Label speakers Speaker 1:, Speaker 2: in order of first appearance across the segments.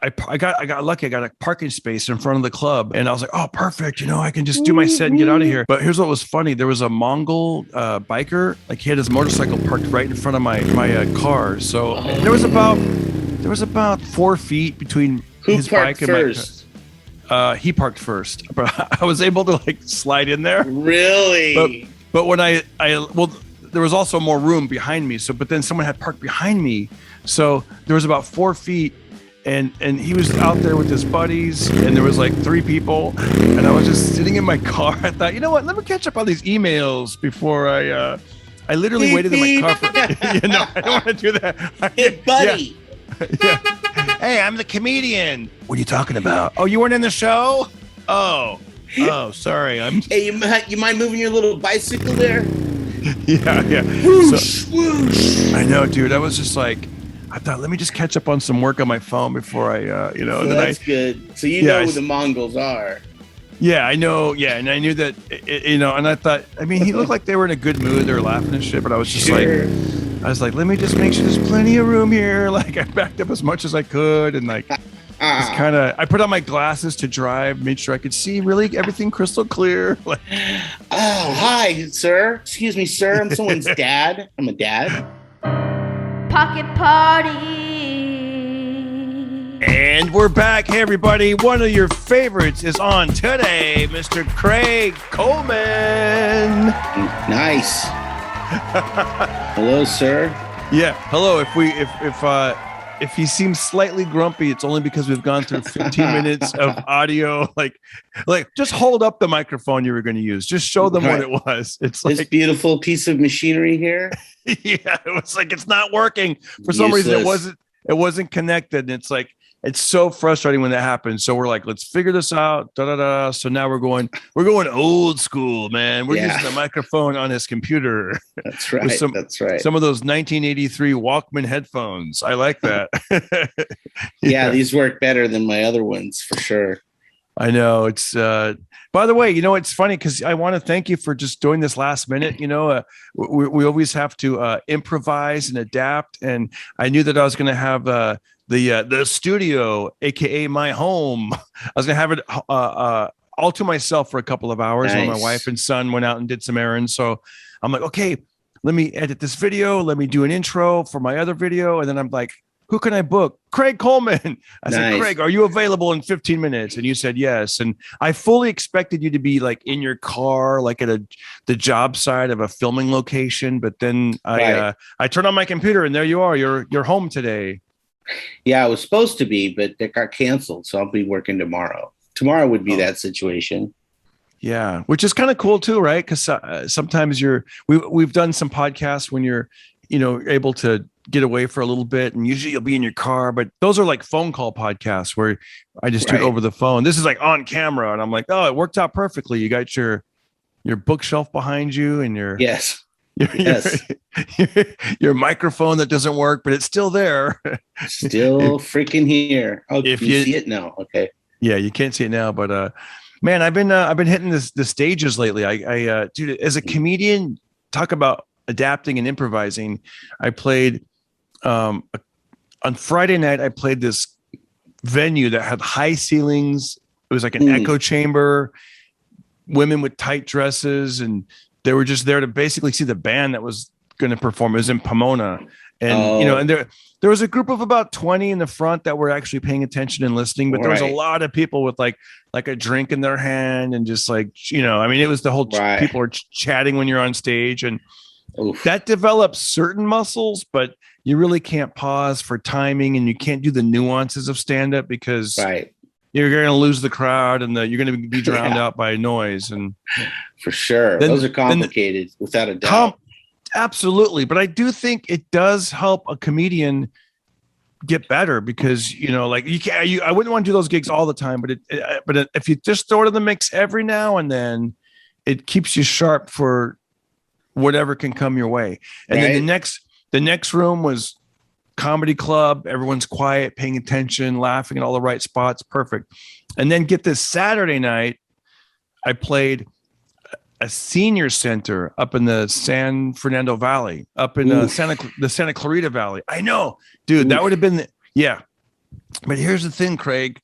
Speaker 1: I got lucky. I got a parking space in front of the club, and I was like, "Oh, perfect! I can just do my set and get out of here." But here's what was funny: there was a Mongol biker, like he had his motorcycle parked right in front of my car. So there was about 4 feet between his bike and
Speaker 2: first?
Speaker 1: He parked first, but I was able to like slide in there.
Speaker 2: Really?
Speaker 1: But when well, there was also more room behind me. But then someone had parked behind me, so there was about 4 feet. And he was out there with his buddies, and there was like 3 people, and I was just sitting in my car. I thought, you know what? Let me catch up on these emails before I literally waited in my car for. I don't want to do that.
Speaker 2: Hey, buddy.
Speaker 1: Yeah. Hey, I'm the comedian. What are you talking about? Oh, you weren't in the show? Oh, sorry.
Speaker 2: Hey, you mind moving your little bicycle there?
Speaker 1: Yeah.
Speaker 2: Whoosh, whoosh.
Speaker 1: I know, dude. I was just like. I thought, let me just catch up on some work on my phone before I.
Speaker 2: So that's good. So know who the Mongols are.
Speaker 1: Yeah, I know. Yeah, and I knew that, and I thought, I mean, he looked like they were in a good mood. They were laughing and shit, but I was just like, let me just make sure there's plenty of room here. Like, I backed up as much as I could, and like, just kind of, I put on my glasses to drive, made sure I could see really everything crystal clear. Like,
Speaker 2: oh, hi, sir. Excuse me, sir. I'm someone's dad. I'm a dad.
Speaker 3: Pocket Party.
Speaker 1: And we're back. Hey, everybody. One of your favorites is on today, Mr. Craig Coleman.
Speaker 2: Nice. Hello, sir.
Speaker 1: Yeah. Hello. If he seems slightly grumpy, it's only because we've gone through 15 minutes of audio. Like just hold up the microphone you were going to use. Just show them what it was. It's like
Speaker 2: this beautiful piece of machinery here.
Speaker 1: Yeah, it was like it's not working for some reason. It wasn't connected. And it's like it's so frustrating when that happens. So we're like, let's figure this out. So now we're going old school, man. We're using the microphone on his computer.
Speaker 2: That's right. That's right.
Speaker 1: Some of those 1983 Walkman headphones. I like that.
Speaker 2: Yeah, these work better than my other ones for sure.
Speaker 1: I know. It's by the way, it's funny because I want to thank you for just doing this last minute. We always have to improvise and adapt, and I knew that I was going to have the studio, aka my home. I was going to have it all to myself for a couple of hours while my wife and son went out and did some errands. So I'm like, okay, let me edit this video. Let me do an intro for my other video, and then I'm like, who can I book? Craig Coleman. I said, Craig, are you available in 15 minutes? And you said yes. And I fully expected you to be like in your car, like at the job site of a filming location. But then I turned on my computer and there you are. You're home today.
Speaker 2: Yeah, I was supposed to be, but it got canceled. So I'll be working tomorrow. Tomorrow would be that situation.
Speaker 1: Yeah, which is kind of cool too, right? Because sometimes we've done some podcasts when you're, able to get away for a little bit, and usually you'll be in your car, but those are like phone call podcasts where I just do it over the phone. This is like on camera, and I'm like, oh, it worked out perfectly. You got your bookshelf behind you, and your microphone that doesn't work, but it's still there.
Speaker 2: Still freaking here. Oh, if you see it now, okay.
Speaker 1: Yeah, you can't see it now, but man, I've been hitting the stages lately. I dude, as a comedian, talk about adapting and improvising. I played on Friday night. I played this venue that had high ceilings. It was like an echo chamber, women with tight dresses, and they were just there to basically see the band that was going to perform. It was in Pomona, and and there was a group of about 20 in the front that were actually paying attention and listening, but there was a lot of people with like a drink in their hand and just like, it was the whole people are chatting when you're on stage, and that develops certain muscles, but you really can't pause for timing, and you can't do the nuances of stand-up because you're going to lose the crowd, and you're going to be drowned out by noise. And
Speaker 2: for sure, those are complicated without a doubt.
Speaker 1: Absolutely, but I do think it does help a comedian get better because like you can't. I wouldn't want to do those gigs all the time, but if you just throw it in the mix every now and then, it keeps you sharp for whatever can come your way. And then the next room was comedy club. Everyone's quiet, paying attention, laughing in all the right spots. Perfect. And then get this Saturday night, I played a senior center up in the San Fernando Valley, up in the Santa Clarita Valley. I know, dude, that would have been, But here's the thing, Craig.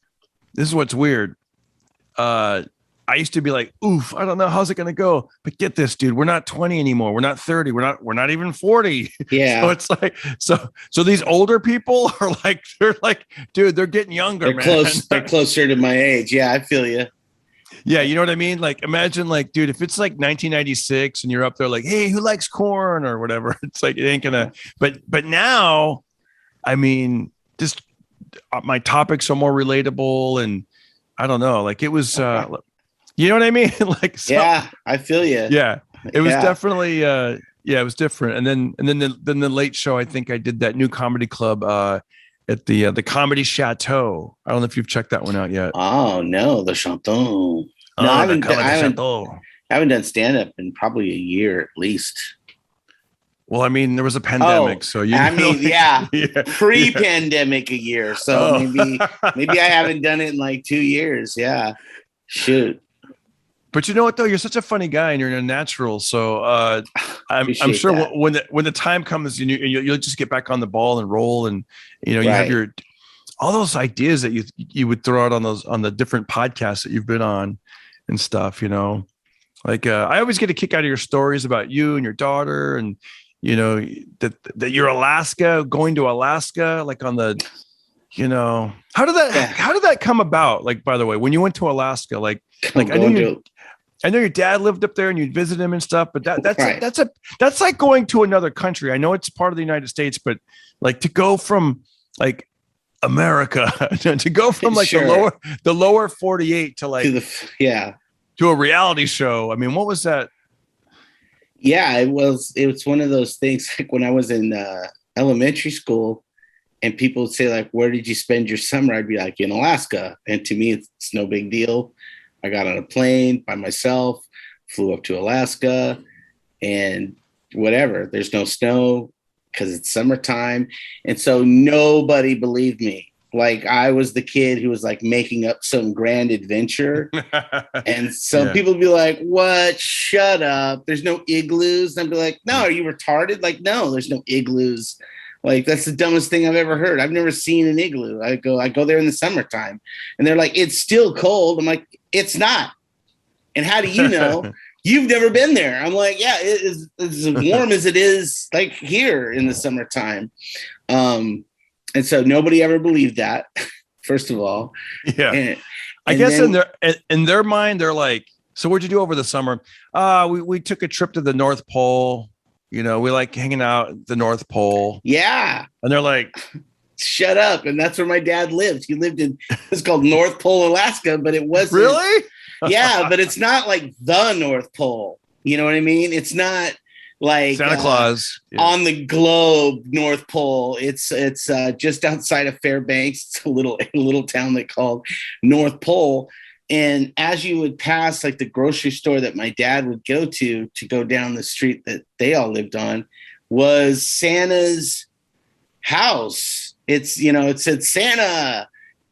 Speaker 1: This is what's weird. I used to be like, oof, I don't know, how's it gonna go? But get this, dude, we're not 20 anymore. We're not 30. We're not even 40.
Speaker 2: Yeah.
Speaker 1: So it's like, so these older people are like, they're like, dude, they're getting younger,
Speaker 2: They're
Speaker 1: man.
Speaker 2: close. They're closer to my age. Yeah, I feel you.
Speaker 1: Yeah, you know what I mean? Like, imagine, like, dude, if it's like 1996 and you're up there like, hey, who likes corn or whatever, it's like it ain't gonna. But now, I mean, just my topics are more relatable, and I don't know, like it was, you know what I mean? Like, so,
Speaker 2: Yeah, I feel you.
Speaker 1: yeah, it was
Speaker 2: Yeah.
Speaker 1: definitely, yeah, it was different. And then the late show, I think I did that new comedy club at the Comedy Chateau. I don't know if you've checked that one out yet.
Speaker 2: Oh no, the Chanton. No, I
Speaker 1: the
Speaker 2: haven't.
Speaker 1: Comedy
Speaker 2: I haven't.
Speaker 1: Chateau.
Speaker 2: I haven't done stand up in probably a year at least.
Speaker 1: Well, I mean, there was a pandemic, so you.
Speaker 2: I mean, yeah,
Speaker 1: yeah,
Speaker 2: pre-pandemic a year. So maybe I haven't done it in like 2 years. Yeah, shoot.
Speaker 1: But you know what though, you're such a funny guy and you're a natural. So I'm sure
Speaker 2: that.
Speaker 1: when the time comes, you'll just get back on the ball and roll, and you have your all those ideas that you would throw out on the different podcasts that you've been on and stuff. Like I always get a kick out of your stories about you and your daughter, and that you're going to Alaska, like on the. How did that come about? Like, by the way, when you went to Alaska, like I know your dad lived up there and you'd visit him and stuff, but that's like going to another country. I know it's part of the United States, but like to go from like America to go from like the lower 48 to like to a reality show. I mean, what was that?
Speaker 2: Yeah, it was one of those things like when I was in elementary school and people would say like, where did you spend your summer? I'd be like, in Alaska. And to me, it's no big deal. I got on a plane by myself, flew up to Alaska, and whatever. There's no snow because it's summertime. And so nobody believed me. Like I was the kid who was like making up some grand adventure. And so people would be like, what? Shut up. There's no igloos. And I'd be like, no, are you retarded? Like, no, there's no igloos. Like, that's the dumbest thing I've ever heard. I've never seen an igloo. I go there in the summertime. And they're like, it's still cold. I'm like, it's not. And how do you know? You've never been there. I'm like, yeah, it is as warm as it is like here in the summertime. And so nobody ever believed that, first of all.
Speaker 1: Yeah. And I guess in their mind, they're like, so what'd you do over the summer? We took a trip to the North Pole. We like hanging out at the North Pole.
Speaker 2: Yeah.
Speaker 1: And they're like,
Speaker 2: shut up. And that's where my dad lived. He lived it's called North Pole, Alaska, but it wasn't.
Speaker 1: Really?
Speaker 2: Yeah, but it's not like the North Pole. You know what I mean? It's not like
Speaker 1: Santa Claus
Speaker 2: on the globe North Pole. It's just outside of Fairbanks. It's a little town they called North Pole. And as you would pass like the grocery store that my dad would go to go down the street that they all lived on was Santa's house. It said Santa.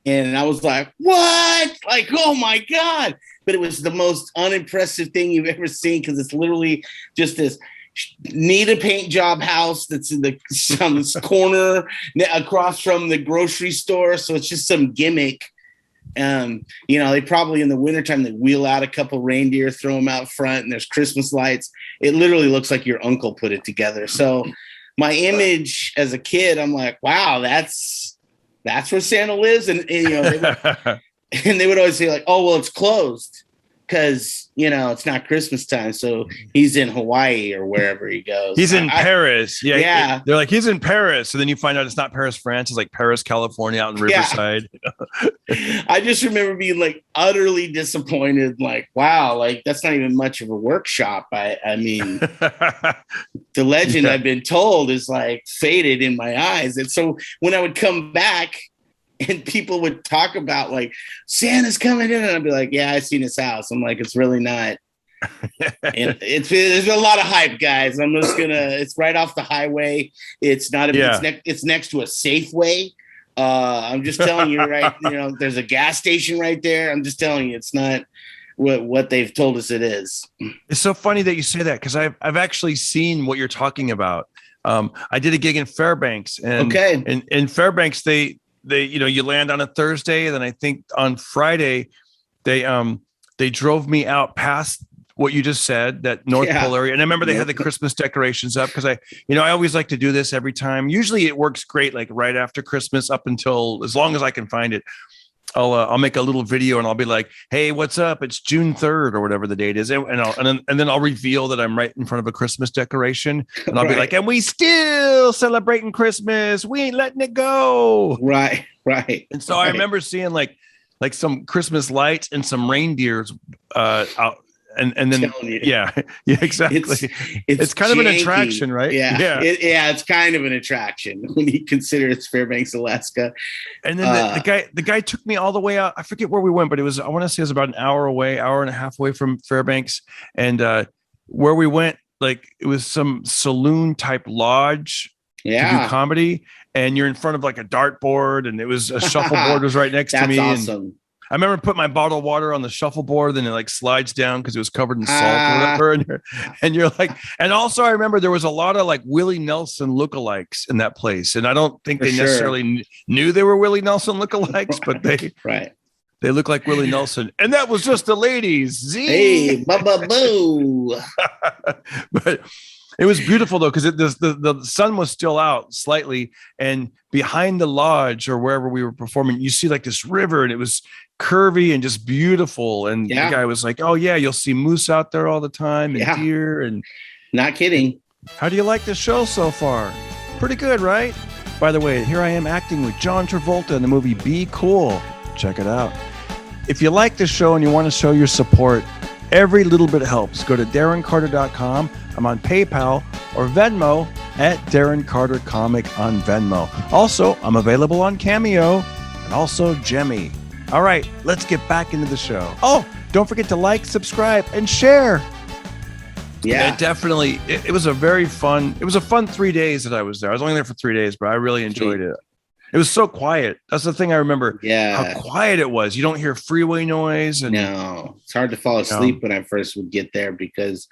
Speaker 2: And I was like, what? Like, oh my God. But it was the most unimpressive thing you've ever seen because it's literally just this need a paint job house that's in on this corner across from the grocery store. So it's just some gimmick. They probably in the wintertime, they wheel out a couple reindeer, throw them out front, and there's Christmas lights. It literally looks like your uncle put it together. So my image as a kid, I'm like, wow, that's where Santa lives. And they would always say like, oh, well, it's closed because, it's not Christmas time. So he's in Hawaii or wherever he goes.
Speaker 1: He's in Paris. Yeah.
Speaker 2: Yeah.
Speaker 1: They're like, he's in Paris. So then you find out it's not Paris, France. It's like Paris, California out in Riverside.
Speaker 2: Yeah. I just remember being like utterly disappointed. Like, wow, like that's not even much of a workshop. I mean, the legend I've been told is like faded in my eyes. And so when I would come back, and people would talk about like Santa's coming in, and I'd be like, "Yeah, I've seen his house." I'm like, "It's really not." And there's a lot of hype, guys. I'm just gonna. It's right off the highway. It's not. It's next to a Safeway. I'm just telling you, right? There's a gas station right there. I'm just telling you, it's not what they've told us it is.
Speaker 1: It's so funny that you say that because I've actually seen what you're talking about. I did a gig in Fairbanks, and in Fairbanks you land on a Thursday, and then I think on Friday they drove me out past what you just said, that North Pole area. And I remember they had the Christmas decorations up, because I always like to do this every time. Usually it works great, like right after Christmas up until as long as I can find it. I'll make a little video and I'll be like, hey, what's up? It's June 3rd or whatever the date is. And then I'll reveal that I'm right in front of a Christmas decoration. And I'll be like, and we still celebrating Christmas. We ain't letting it go.
Speaker 2: Right.
Speaker 1: And so I remember seeing like some Christmas lights and some reindeers out. And then yeah, exactly. It's kind of an attraction, right?
Speaker 2: Yeah. It's kind of an attraction when you consider it's Fairbanks, Alaska.
Speaker 1: And then the guy took me all the way out. I forget where we went, but I want to say it was about an hour and a half away from Fairbanks. And where we went, like it was some saloon type lodge to do comedy. And you're in front of like a dartboard, and it was a shuffleboard was right next to me.
Speaker 2: That's awesome.
Speaker 1: And I remember putting my bottle of water on the shuffleboard, then it like slides down because it was covered in salt or whatever. And you're like, and also I remember there was a lot of like Willie Nelson lookalikes in that place. And I don't think they necessarily knew they were Willie Nelson lookalikes, but they look like Willie Nelson. And that was just the ladies.
Speaker 2: Hey, boo.
Speaker 1: But it was beautiful though, because the sun was still out slightly, and behind the lodge or wherever we were performing, you see like this river, and it was curvy and just beautiful. And the guy was like, "Oh yeah, you'll see moose out there all the time, and deer." And
Speaker 2: not kidding.
Speaker 1: How do you like the show so far? Pretty good, right? By the way, here I am acting with John Travolta in the movie Be Cool. Check it out. If you like the show and you want to show your support, every little bit helps. Go to DarrenCarter.com. I'm on PayPal or Venmo at Darren Carter Comic on Venmo. Also, I'm available on Cameo and also Jemmy. All right, let's get back into the show. Oh, don't forget to like, subscribe, and share. Yeah, definitely. It was a very fun. It was a fun 3 days that I was there. I was only there for 3 days, but I really enjoyed it. It was so quiet. That's the thing I remember. Yeah, how quiet it was. You don't hear freeway noise. And
Speaker 2: no, it's hard to fall asleep when I first would get there because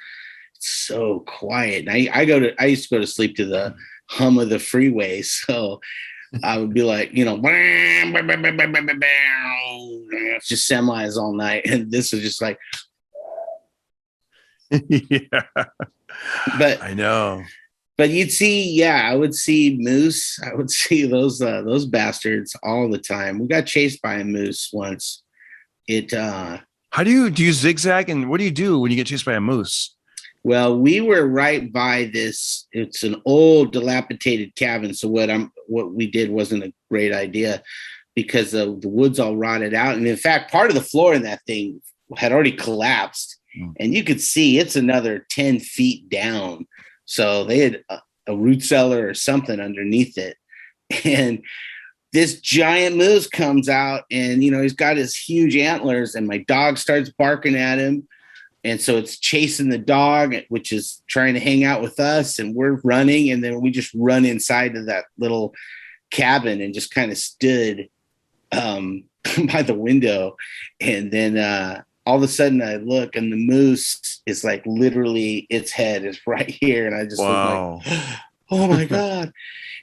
Speaker 2: it's so quiet. And I used to go to sleep to the hum of the freeway. So I would be like, it's just semis all night, and this is just like,
Speaker 1: yeah.
Speaker 2: But
Speaker 1: I know.
Speaker 2: But you'd see, I would see moose. I would see those bastards all the time. We got chased by a moose once.
Speaker 1: How do you zigzag, and what do you do when you get chased by a moose?
Speaker 2: Well, we were right by this. It's an old dilapidated cabin. So what we did wasn't a great idea because the wood's all rotted out. And in fact, part of the floor in that thing had already collapsed, and you could see it's another 10 feet down. So they had a root cellar or something underneath it. And this giant moose comes out, and, he's got his huge antlers, and my dog starts barking at him. And so it's chasing the dog, which is trying to hang out with us. And we're running. And then we just run inside of that little cabin and just kind of stood by the window. And then all of a sudden I look, and the moose is like literally its head is right here. And I just look like, oh my God.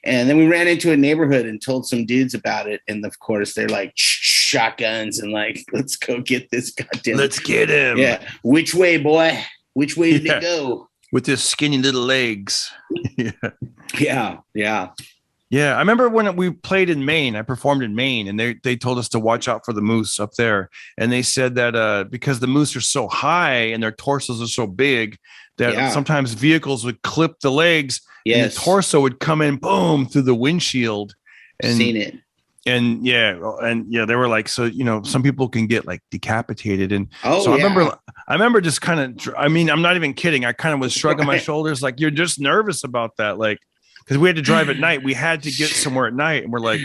Speaker 2: And then we ran into a neighborhood and told some dudes about it. And of course they're like shotguns and like, let's go get this goddamn.
Speaker 1: Let's get him.
Speaker 2: Yeah. Which way, boy? Which way did they go?
Speaker 1: With his skinny little legs.
Speaker 2: Yeah.
Speaker 1: Yeah, I remember when we played in Maine, I performed in Maine, and they told us to watch out for the moose up there. And they said that because the moose are so high and their torsos are so big that sometimes vehicles would clip the legs, and the torso would come in, boom, through the windshield. And,
Speaker 2: seen it.
Speaker 1: And they were like, so, some people can get like decapitated. And I remember just kind of, I'm not even kidding. I kind of was shrugging my shoulders like, you're just nervous about that. Like, because we had to drive at night. We had to get somewhere at night. And we're like,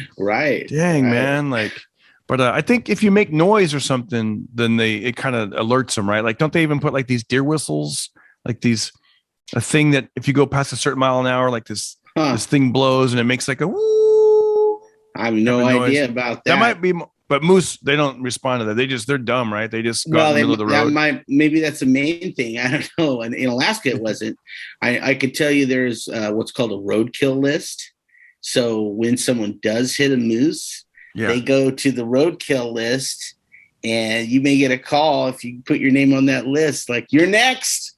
Speaker 1: dang, man. Like, but I think if you make noise or something, then it kind of alerts them, right? Like, don't they even put like these deer whistles, like a thing that if you go past a certain mile an hour, like this thing blows and it makes like a woo.
Speaker 2: I have no idea about that.
Speaker 1: That might be, but moose, they don't respond to that. They're dumb, right? They just go in the middle of the road.
Speaker 2: Maybe that's the main thing. I don't know. And in Alaska, it wasn't. I could tell you there's what's called a roadkill list. So when someone does hit a moose, they go to the roadkill list, and you may get a call if you put your name on that list, like you're next.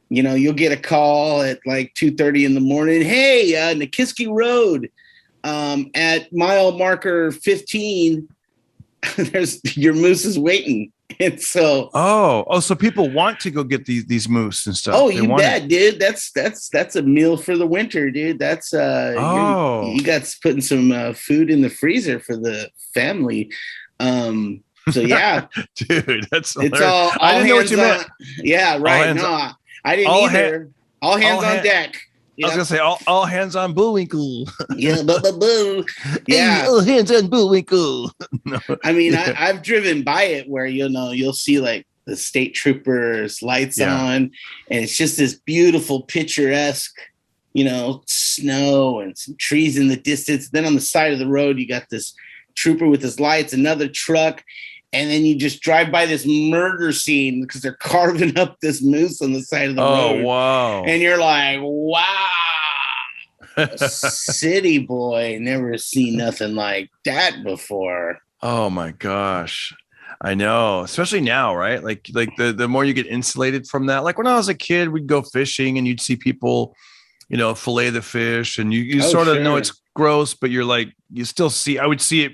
Speaker 2: You know, you'll get a call at like 2:30 in the morning. Hey, Nikiski Road, at mile marker 15, there's your moose is waiting. And so,
Speaker 1: so people want to go get these moose and stuff.
Speaker 2: Oh, you bet, dude. That's a meal for the winter, dude. That's you got putting some food in the freezer for the family. So yeah,
Speaker 1: dude, it's
Speaker 2: hilarious. All I didn't know what you meant. Yeah, right. No, I didn't either. All hands on deck.
Speaker 1: Yep. I was gonna say all hands on Bullwinkle.
Speaker 2: Yeah, boo. Yeah,
Speaker 1: hey, all hands on Bullwinkle. No.
Speaker 2: I mean, I've driven by it where you'll see like the state troopers lights on, and it's just this beautiful picturesque, snow and some trees in the distance. Then on the side of the road, you got this trooper with his lights, another truck. And then you just drive by this murder scene because they're carving up this moose on the side of the road.
Speaker 1: Oh, wow.
Speaker 2: And you're like, wow, city boy, never seen nothing like that before.
Speaker 1: Oh, my gosh. I know, especially now, right? Like the more you get insulated from that. Like when I was a kid, we'd go fishing and you'd see people, fillet the fish, and you sort of know it's gross, but you're like, you still see, I would see it,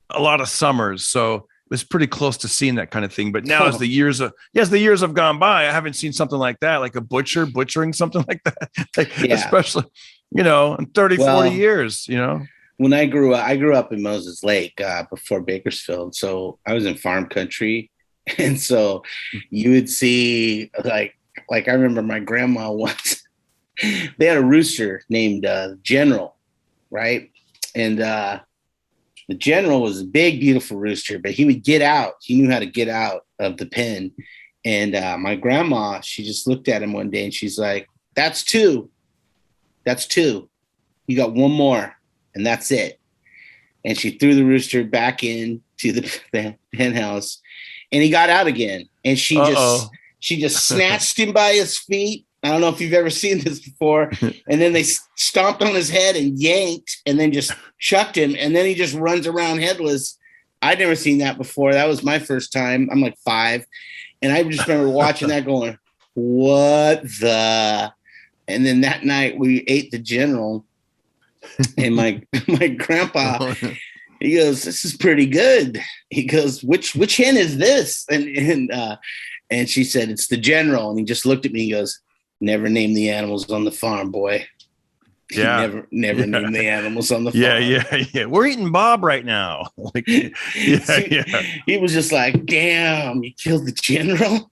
Speaker 1: a lot of summers. So it was pretty close to seeing that kind of thing. But now as the years have gone by, I haven't seen something like that, like a butcher butchering something like that. Especially, in 30, 40 years,
Speaker 2: When I grew up in Moses Lake before Bakersfield. So I was in farm country. And so you would see like I remember my grandma once, they had a rooster named General, right? And the General was a big, beautiful rooster, but he would get out. He knew how to get out of the pen. And my grandma, she just looked at him one day and she's like, that's two. You got one more, and that's it. And she threw the rooster back into the hen house, and he got out again. And she just snatched him by his feet. I don't know if you've ever seen this before. And then they stomped on his head and yanked and then just chucked him. And then he just runs around headless. I'd never seen that before. That was my first time. I'm like 5. And I just remember watching that going, what the? And then that night we ate the General. And my grandpa, he goes, this is pretty good. He goes, which hen is this? And she said, it's the General. And he just looked at me and goes, never name the animals on the farm, boy.
Speaker 1: Yeah.
Speaker 2: Never name the animals on the farm.
Speaker 1: Yeah. We're eating Bob right now.
Speaker 2: He was just like, damn, you killed the General.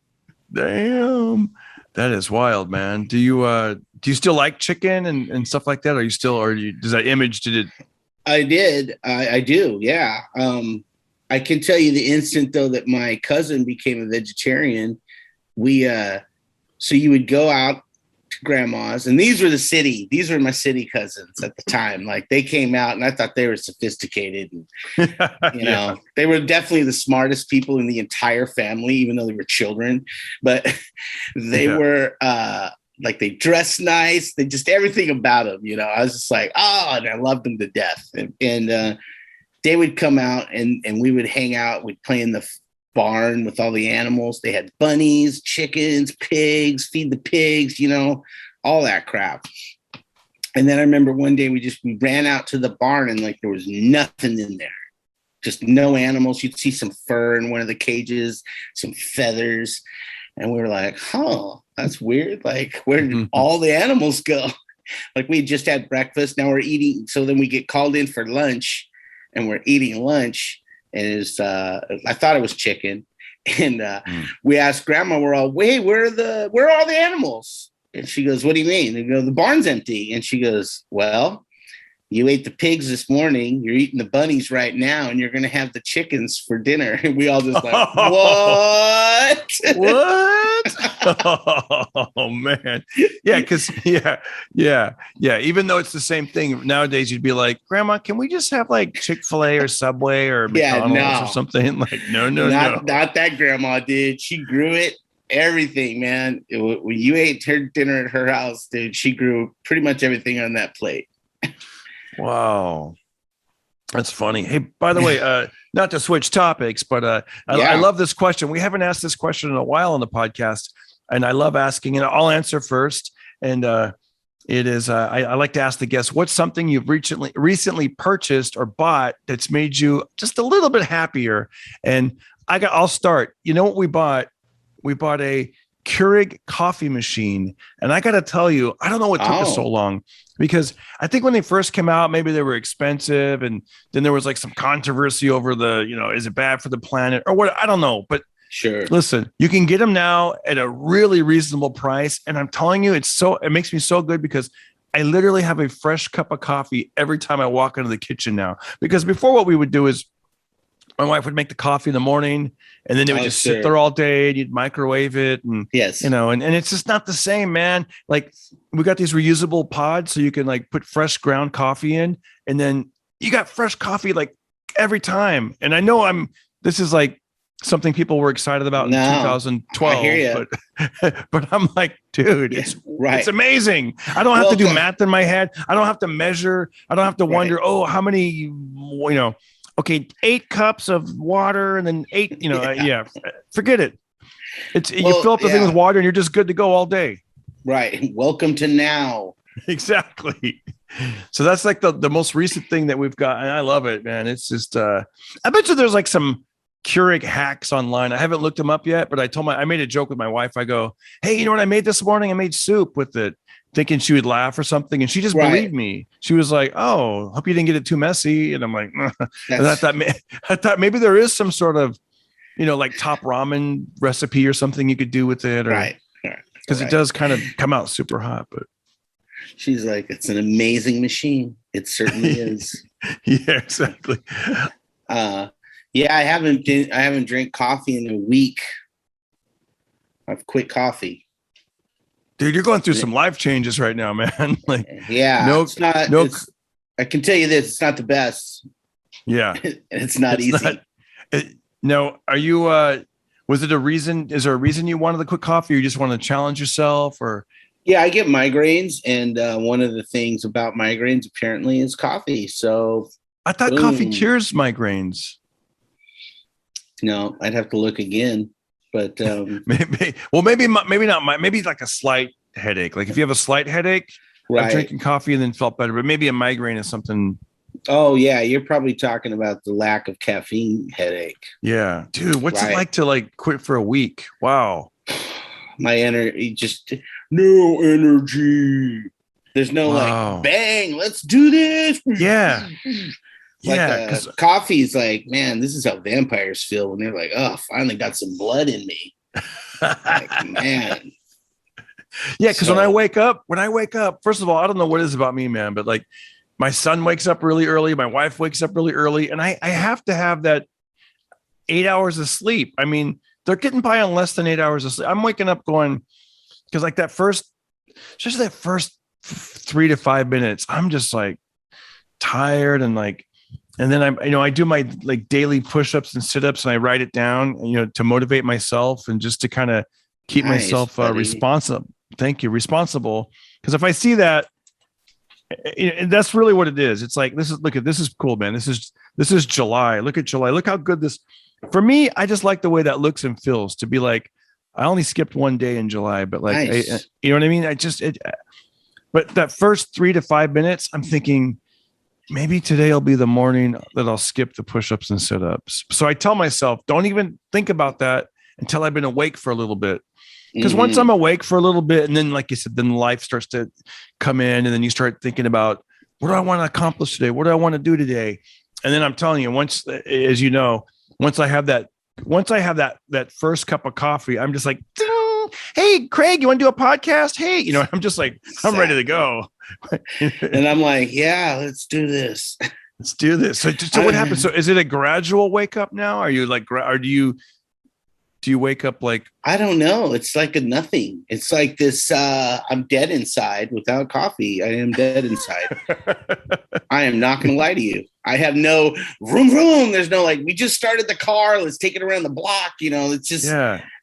Speaker 1: Damn. That is wild, man. Do you still like chicken and stuff like that? Does that image, did it?
Speaker 2: I did. I do. Yeah. I can tell you the instant though, that my cousin became a vegetarian, so you would go out to grandma's, and these were my city cousins at the time. Like they came out and I thought they were sophisticated. And, they were definitely the smartest people in the entire family, even though they were children, but they were, like they dressed nice. They just, everything about them, I was just like, and I loved them to death. And they would come out and we would hang out. We'd play in the barn with all the animals. They had bunnies, chickens, pigs, feed the pigs, all that crap. And then I remember one day we ran out to the barn and like there was nothing in there, just no animals. You'd see some fur in one of the cages, some feathers. And we were like, that's weird. Like, where did all the animals go? Like we just had breakfast. Now we're eating. So then we get called in for lunch and we're eating lunch. And I thought it was chicken. And we asked grandma, where are all the animals? And she goes, what do you mean? And we go, the barn's empty. And she goes, well, you ate the pigs this morning. You're eating the bunnies right now. And you're going to have the chickens for dinner. And we all just like, what?
Speaker 1: Oh man. Yeah. Cause yeah. Even though it's the same thing nowadays, you'd be like, grandma, can we just have like Chick-fil-A or Subway or McDonald's or something? Like, no.
Speaker 2: Not that grandma did. She grew it. Everything, man. When you ate her dinner at her house, dude, she grew pretty much everything on that plate.
Speaker 1: Wow. That's funny. Hey, by the way, not to switch topics, but I love this question. We haven't asked this question in a while on the podcast, and I love asking, and I'll answer first. And it is, I like to ask the guests, what's something you've recently purchased or bought that's made you just a little bit happier? And I'll start. You know what we bought? We bought a Keurig coffee machine. And I got to tell you, I don't know what took us so long, because I think when they first came out, maybe they were expensive. And then there was like some controversy over is it bad for the planet or what? I don't know. But
Speaker 2: sure,
Speaker 1: listen, you can get them now at a really reasonable price. And I'm telling you, it makes me so good, because I literally have a fresh cup of coffee every time I walk into the kitchen now. Because before, what we would do is my wife would make the coffee in the morning, and then it would just sit there all day, and you'd microwave it. And, and it's just not the same, man. Like, we got these reusable pods, so you can like put fresh ground coffee in, and then you got fresh coffee like every time. And I know this is like something people were excited about in 2012,
Speaker 2: I hear
Speaker 1: but I'm like, dude, it's amazing. I don't have to do math in my head. I don't have to measure. I don't have to wonder, how many, 8 cups of water, and then 8, forget it. You fill up the thing with water, and you're just good to go all day.
Speaker 2: Right. Welcome to now.
Speaker 1: Exactly. So that's like the most recent thing that we've got. And I love it, man. It's just, I bet you there's like some Keurig hacks online. I haven't looked them up yet, but I made a joke with my wife. I go, hey, you know what I made this morning? I made soup with it, thinking she would laugh or something. And she just believed me. She was like, oh, hope you didn't get it too messy. And I'm like, and I thought maybe there is some sort of, like top ramen recipe or something you could do with it. Or, because it does kind of come out super hot. But
Speaker 2: she's like, it's an amazing machine. It certainly is.
Speaker 1: Yeah, exactly.
Speaker 2: Yeah, I haven't drank coffee in a week. I've quit coffee.
Speaker 1: Dude, you're going through some life changes right now, man. Like,
Speaker 2: I can tell you this, it's not the best.
Speaker 1: Yeah.
Speaker 2: It's not easy.
Speaker 1: Are you, was it a reason? Is there a reason you wanted to quit coffee, or you just want to challenge yourself, or?
Speaker 2: Yeah, I get migraines. And one of the things about migraines apparently is coffee. So
Speaker 1: I thought coffee cures migraines.
Speaker 2: No, I'd have to look again, but
Speaker 1: maybe not. Maybe like a slight headache. Like if you have a slight headache, I'm drinking coffee and then felt better. But maybe a migraine is something.
Speaker 2: Oh yeah, you're probably talking about the lack of caffeine headache.
Speaker 1: Yeah, dude, what's it like to like quit for a week? Wow,
Speaker 2: my energy no energy. There's no like bang, let's do this.
Speaker 1: Yeah.
Speaker 2: Because coffee's like, man, this is how vampires feel when they're like, oh, finally got some blood in me. Like, man.
Speaker 1: Yeah, because when I wake up, first of all, I don't know what it is about me, man, but like my son wakes up really early, my wife wakes up really early, and I have to have that 8 hours of sleep. I mean, they're getting by on less than 8 hours of sleep. I'm waking up going, because like that first 3 to 5 minutes, I'm just like tired, and like, and then I do my like daily push-ups and sit-ups, and I write it down, to motivate myself and just to kind of keep myself responsible. Thank you. Responsible. Because if I see that, that's really what it is. It's like, this is cool, man. This is July. Look at July. Look how good this, for me, I just like the way that looks and feels to be like, I only skipped one day in July, but like, you know what I mean? But that first 3 to 5 minutes, I'm thinking, maybe today will be the morning that I'll skip the push-ups and sit-ups. So I tell myself, don't even think about that until I've been awake for a little bit. Because once I'm awake for a little bit, and then, like you said, then life starts to come in, and then you start thinking about, what do I want to accomplish today? What do I want to do today? And then I'm telling you, once I have that first cup of coffee, I'm just like, ding, hey, Craig, you want to do a podcast? Hey, I'm just like, I'm ready to go.
Speaker 2: And I'm like, yeah, let's do this.
Speaker 1: Let's do this. So what happens? So is it a gradual wake up now? Are you like, or do you wake up like?
Speaker 2: I don't know. It's like a nothing. It's like this, I'm dead inside without coffee. I am dead inside. I am not going to lie to you. I have no vroom. There's no like, we just started the car. Let's take it around the block. It's just,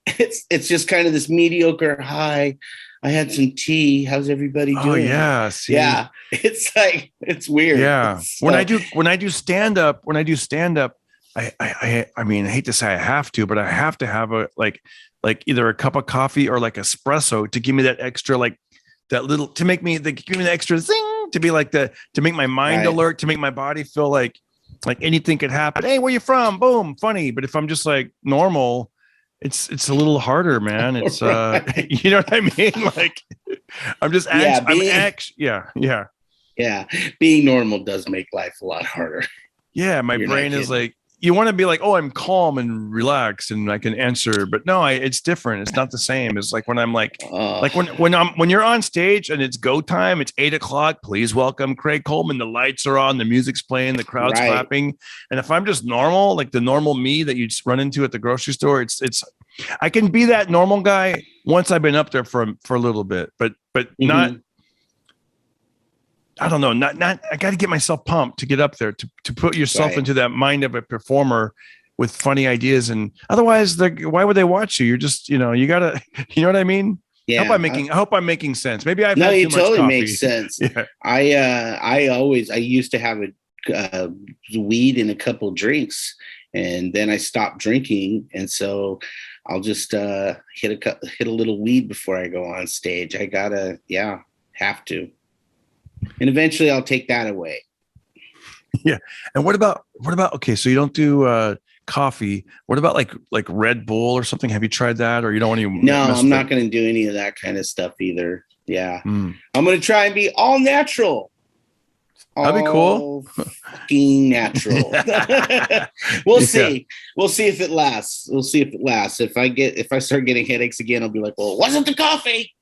Speaker 2: it's just kind of this mediocre high. I had some tea. How's everybody
Speaker 1: Oh
Speaker 2: doing?
Speaker 1: yeah. See,
Speaker 2: Yeah, it's like it's weird.
Speaker 1: yeah.
Speaker 2: So,
Speaker 1: When I do stand up, I mean, I hate to say I have to, but I have to have a like either a cup of coffee or like espresso to give me that extra like that little to make me give me the extra thing to be like to make my mind
Speaker 2: Right.
Speaker 1: alert, to make my body feel like anything could happen. Hey, where you from? Boom, funny. But if I'm just like normal, it's a little harder, man. It's
Speaker 2: Right.
Speaker 1: you know what I mean? Like I'm just
Speaker 2: Yeah,
Speaker 1: I'm
Speaker 2: being
Speaker 1: anxious. Yeah.
Speaker 2: yeah, being normal does make life a lot harder.
Speaker 1: Yeah, my
Speaker 2: You're not
Speaker 1: brain is
Speaker 2: kidding.
Speaker 1: like, you want to be like, oh, I'm calm and relaxed and I can answer, but no, it's different. It's not the same. It's like when I'm like when you're on stage and it's go time, it's 8 o'clock. Please welcome Craig Coleman. The lights are on, the music's playing, the crowd's
Speaker 2: Right.
Speaker 1: clapping. And if I'm just normal, like the normal me that you just run into at the grocery store, it's I can be that normal guy once I've been up there for a little bit, but not.
Speaker 2: Mhm.
Speaker 1: I don't know. Not. I got to get myself pumped to get up there to put yourself
Speaker 2: Right.
Speaker 1: into that mind of a performer with funny ideas, and otherwise, why would they watch you? You're just, you gotta, you know what I mean?
Speaker 2: Yeah.
Speaker 1: I hope I'm making sense. Maybe I've
Speaker 2: No,
Speaker 1: had
Speaker 2: it
Speaker 1: too much
Speaker 2: totally
Speaker 1: coffee.
Speaker 2: makes sense.
Speaker 1: Yeah.
Speaker 2: I used to have weed in a couple drinks, and then I stopped drinking, and so I'll just hit a little weed before I go on stage. I gotta, have to, and eventually I'll take that away.
Speaker 1: Yeah. And what about okay, so you don't do coffee. What about like Red Bull or something? Have you tried that, or you don't want to
Speaker 2: No,
Speaker 1: mess
Speaker 2: I'm
Speaker 1: with
Speaker 2: not
Speaker 1: it?
Speaker 2: going to do any of that kind of stuff either. Yeah,
Speaker 1: Mm.
Speaker 2: I'm going to try and be all natural.
Speaker 1: That'd be cool.
Speaker 2: Fucking natural. We'll
Speaker 1: Yeah.
Speaker 2: see. We'll see if it lasts. If I start getting headaches again, I'll be like, well, it wasn't the coffee.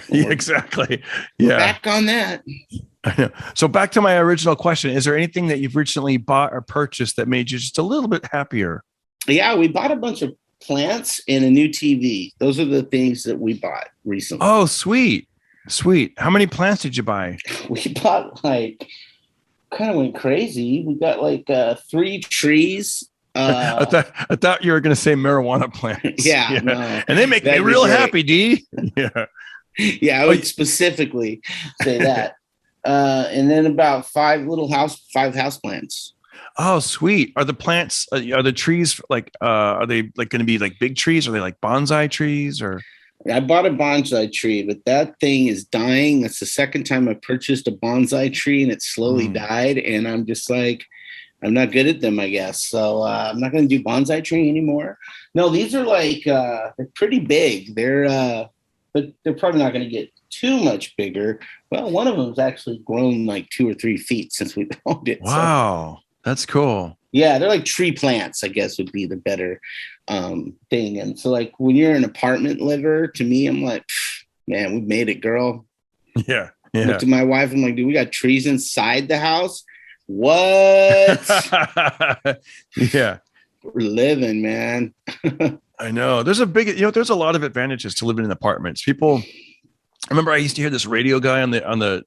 Speaker 1: Yeah, exactly.
Speaker 2: We're
Speaker 1: Yeah.
Speaker 2: back on that.
Speaker 1: I know. So back to my original question: is there anything that you've recently bought or purchased that made you just a little bit happier?
Speaker 2: Yeah, we bought a bunch of plants and a new TV. Those are the things that we bought recently.
Speaker 1: Oh, sweet. How many plants did you buy?
Speaker 2: We bought kind of went crazy. We got 3 trees.
Speaker 1: I thought you were going to say marijuana plants.
Speaker 2: Yeah, no,
Speaker 1: and they make me
Speaker 2: that'd be
Speaker 1: real
Speaker 2: great.
Speaker 1: happy, D. Yeah.
Speaker 2: Yeah, I would specifically say that. And then about 5 house plants.
Speaker 1: Oh, sweet. Are the plants? Are the trees like? Are they like going to be like big trees? Are they like bonsai trees or?
Speaker 2: I bought a bonsai tree, but that thing is dying. That's the second time I purchased a bonsai tree, and it slowly died. And I'm just like, I'm not good at them, I guess. So I'm not going to do bonsai tree anymore. No, these are they're pretty big. But they're probably not going to get too much bigger. Well, one of them's actually grown 2 or 3 feet since we owned it.
Speaker 1: Wow, that's cool.
Speaker 2: Yeah, they're like tree plants, I guess would be the better thing. And so when you're an apartment liver, to me, I'm like, man, we made it, girl.
Speaker 1: Yeah.
Speaker 2: Look to my wife, I'm like, dude, we got trees inside the house. What?
Speaker 1: Yeah.
Speaker 2: We're living, man.
Speaker 1: I know. There's a lot of advantages to living in apartments. I remember I used to hear this radio guy on the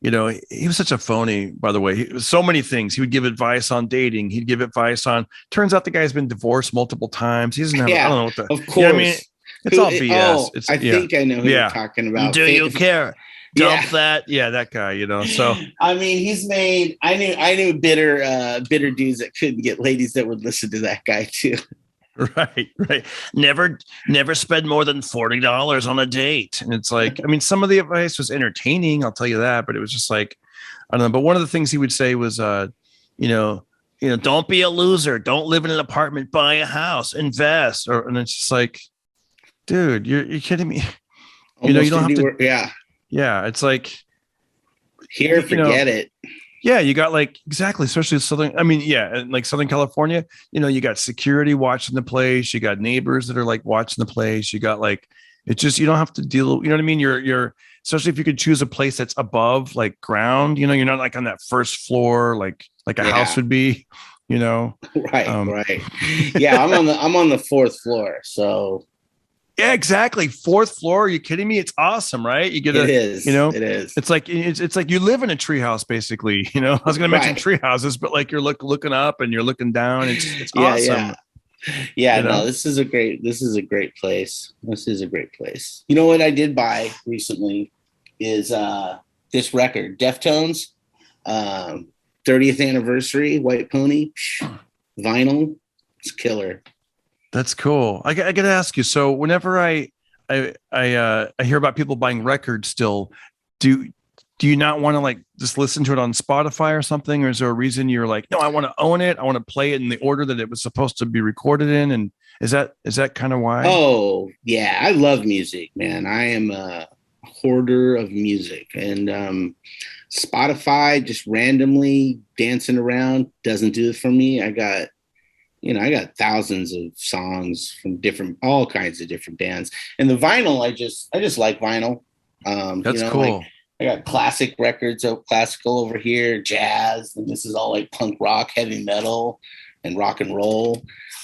Speaker 1: he was such a phony, by the way. He was so many things. He would give advice on dating. He'd give advice on, turns out the guy's been divorced multiple times. He doesn't have, I don't know what the,
Speaker 2: of course.
Speaker 1: You know what I mean? It's all BS.
Speaker 2: I think I know who you're talking about.
Speaker 1: Do you care? Dump that. Yeah, that guy, So
Speaker 2: I mean, he's made, I knew bitter dudes that couldn't get ladies that would listen to that guy too.
Speaker 1: Right. Never spend more than $40 on a date. And it's like, I mean, some of the advice was entertaining, I'll tell you that, but it was just like, I don't know. But one of the things he would say was, don't be a loser. Don't live in an apartment, buy a house, invest. And it's just like, dude, you're kidding me. You don't have to. Yeah. It's like,
Speaker 2: here, forget it.
Speaker 1: Yeah, you got exactly, especially Southern. I mean, yeah, like Southern California, you got security watching the place. You got neighbors that are watching the place. You got it's just, you don't have to deal. You know what I mean? You're especially if you could choose a place that's above ground. You're not on that first floor like a house would be. Right.
Speaker 2: Right. Yeah, I'm on the 4th floor. So.
Speaker 1: Yeah, exactly. 4th floor. Are you kidding me? It's awesome, right? You get
Speaker 2: it is. It is.
Speaker 1: It's like you live in a treehouse, basically. I was going to mention tree houses, but you're looking up and you're looking down. It's awesome.
Speaker 2: Yeah,
Speaker 1: You
Speaker 2: no,
Speaker 1: know,
Speaker 2: this is a great place. This is a great place. You know what I did buy recently is this record, Deftones, um 30th anniversary, White Pony, vinyl. It's killer.
Speaker 1: that's cool. I got to ask you. So whenever I hear about people buying records still, do do you not want to like just listen to it on Spotify or something, or is there a reason you're like, no, I want to own it, I want to play it in the order that it was supposed to be recorded in, and is that kind of why?
Speaker 2: Oh, yeah, I love music, man. I am a hoarder of music, and Spotify just randomly dancing around doesn't do it for me. I got thousands of songs from all kinds of different bands. And the vinyl, I just like vinyl.
Speaker 1: That's
Speaker 2: Like
Speaker 1: cool.
Speaker 2: I got classic records of classical over here, jazz, and this is all like punk rock, heavy metal, and rock and roll.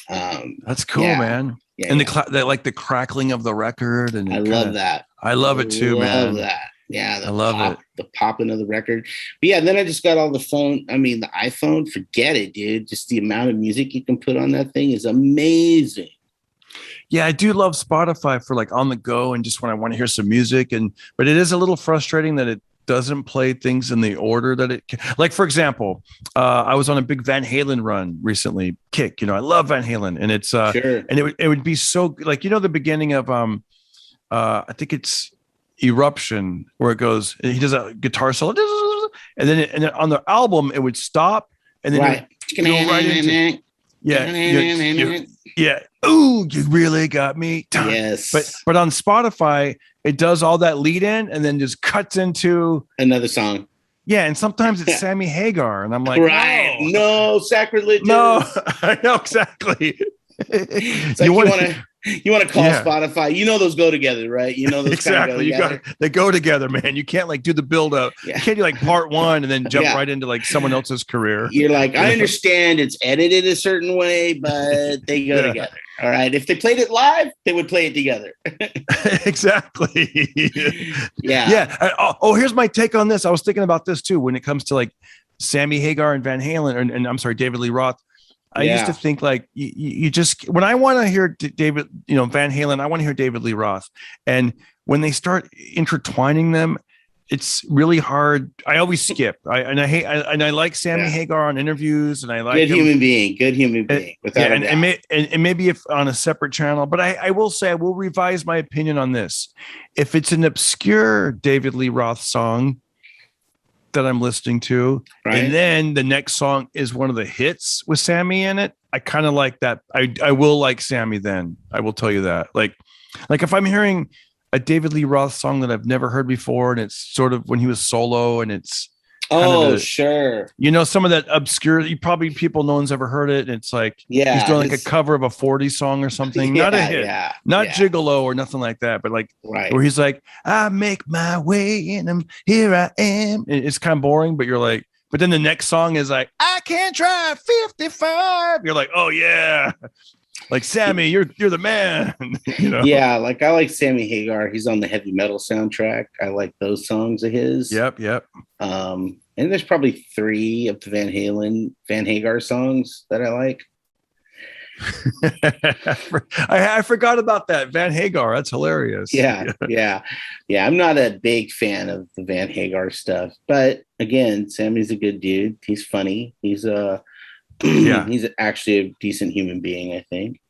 Speaker 1: That's cool,
Speaker 2: Yeah,
Speaker 1: man.
Speaker 2: yeah,
Speaker 1: And
Speaker 2: yeah.
Speaker 1: like the crackling of the record, and
Speaker 2: I
Speaker 1: it kind
Speaker 2: love
Speaker 1: of,
Speaker 2: that.
Speaker 1: I
Speaker 2: I
Speaker 1: love it too,
Speaker 2: love
Speaker 1: man.
Speaker 2: that. Yeah,
Speaker 1: I love it.
Speaker 2: the popping of the record. But yeah, then I just got all the iPhone, forget it, dude. Just the amount of music you can put on that thing is amazing.
Speaker 1: Yeah, I do love Spotify for like on the go and just when I want to hear some music. But it is a little frustrating that it doesn't play things in the order that it can. Like, for example, I was on a big Van Halen run recently. Kick, I love Van Halen, and
Speaker 2: Sure.
Speaker 1: it would be so like the beginning of I think it's Eruption where it goes. He does a guitar solo, and then on the album it would stop, and then it
Speaker 2: Right.
Speaker 1: would go right into yeah,
Speaker 2: Yes.
Speaker 1: yeah. Ooh, you really got me. But on Spotify, it does all that lead in and then just cuts into
Speaker 2: Another song.
Speaker 1: yeah. And sometimes it's Sammy Hagar, and I'm like,
Speaker 2: Right. No, sacrilegious.
Speaker 1: no, I know exactly.
Speaker 2: It's like you want to call
Speaker 1: yeah,
Speaker 2: Spotify. You know those go together, right? You know those kind of go
Speaker 1: exactly.
Speaker 2: together.
Speaker 1: They go together, man. You can't like do the build up.
Speaker 2: Yeah.
Speaker 1: You can't do like part one and then jump
Speaker 2: Yeah.
Speaker 1: right into like someone else's career.
Speaker 2: You're like,
Speaker 1: You
Speaker 2: I
Speaker 1: know?
Speaker 2: understand it's edited a certain way, but they go
Speaker 1: Yeah.
Speaker 2: together. All right. If they played it live, they would play it together.
Speaker 1: Exactly.
Speaker 2: Yeah.
Speaker 1: Yeah. Oh, here's my take on this. I was thinking about this too when it comes to like Sammy Hagar and Van Halen, and I'm sorry, David Lee Roth. I used to think like you just when I want to hear David, Van Halen, I want to hear David Lee Roth, and when they start intertwining them, it's really hard. I always skip. I like Sammy Hagar on interviews, and I like
Speaker 2: good
Speaker 1: him.
Speaker 2: human being, without a doubt.
Speaker 1: And maybe if on a separate channel, but I will say I will revise my opinion on this. If it's an obscure David Lee Roth song that I'm listening to,
Speaker 2: Right.
Speaker 1: and then the next song is one of the hits with Sammy in it, I kind of like that. I will like Sammy then. I will tell you that. Like if I'm hearing a David Lee Roth song that I've never heard before, and it's sort of when he was solo, and it's
Speaker 2: sure.
Speaker 1: some of that obscure, people no one's ever heard it, and it's like he's doing like a cover of a 40s song or something, not a hit, not Gigolo or nothing like that, but like where he's like, I make my way and here I am. It's kind of boring, but you're like, but then the next song is like, I can't drive 55. You're like, oh yeah, like Sammy, you're the man.
Speaker 2: Yeah, like I like Sammy Hagar. He's on the heavy metal soundtrack. I like those songs of his.
Speaker 1: Yep.
Speaker 2: And there's probably 3 of the Van Hagar songs that I like.
Speaker 1: I forgot about that Van Hagar. That's hilarious.
Speaker 2: Yeah. I'm not a big fan of the Van Hagar stuff, but again, Sammy's a good dude. He's funny. He's he's actually a decent human being, I think.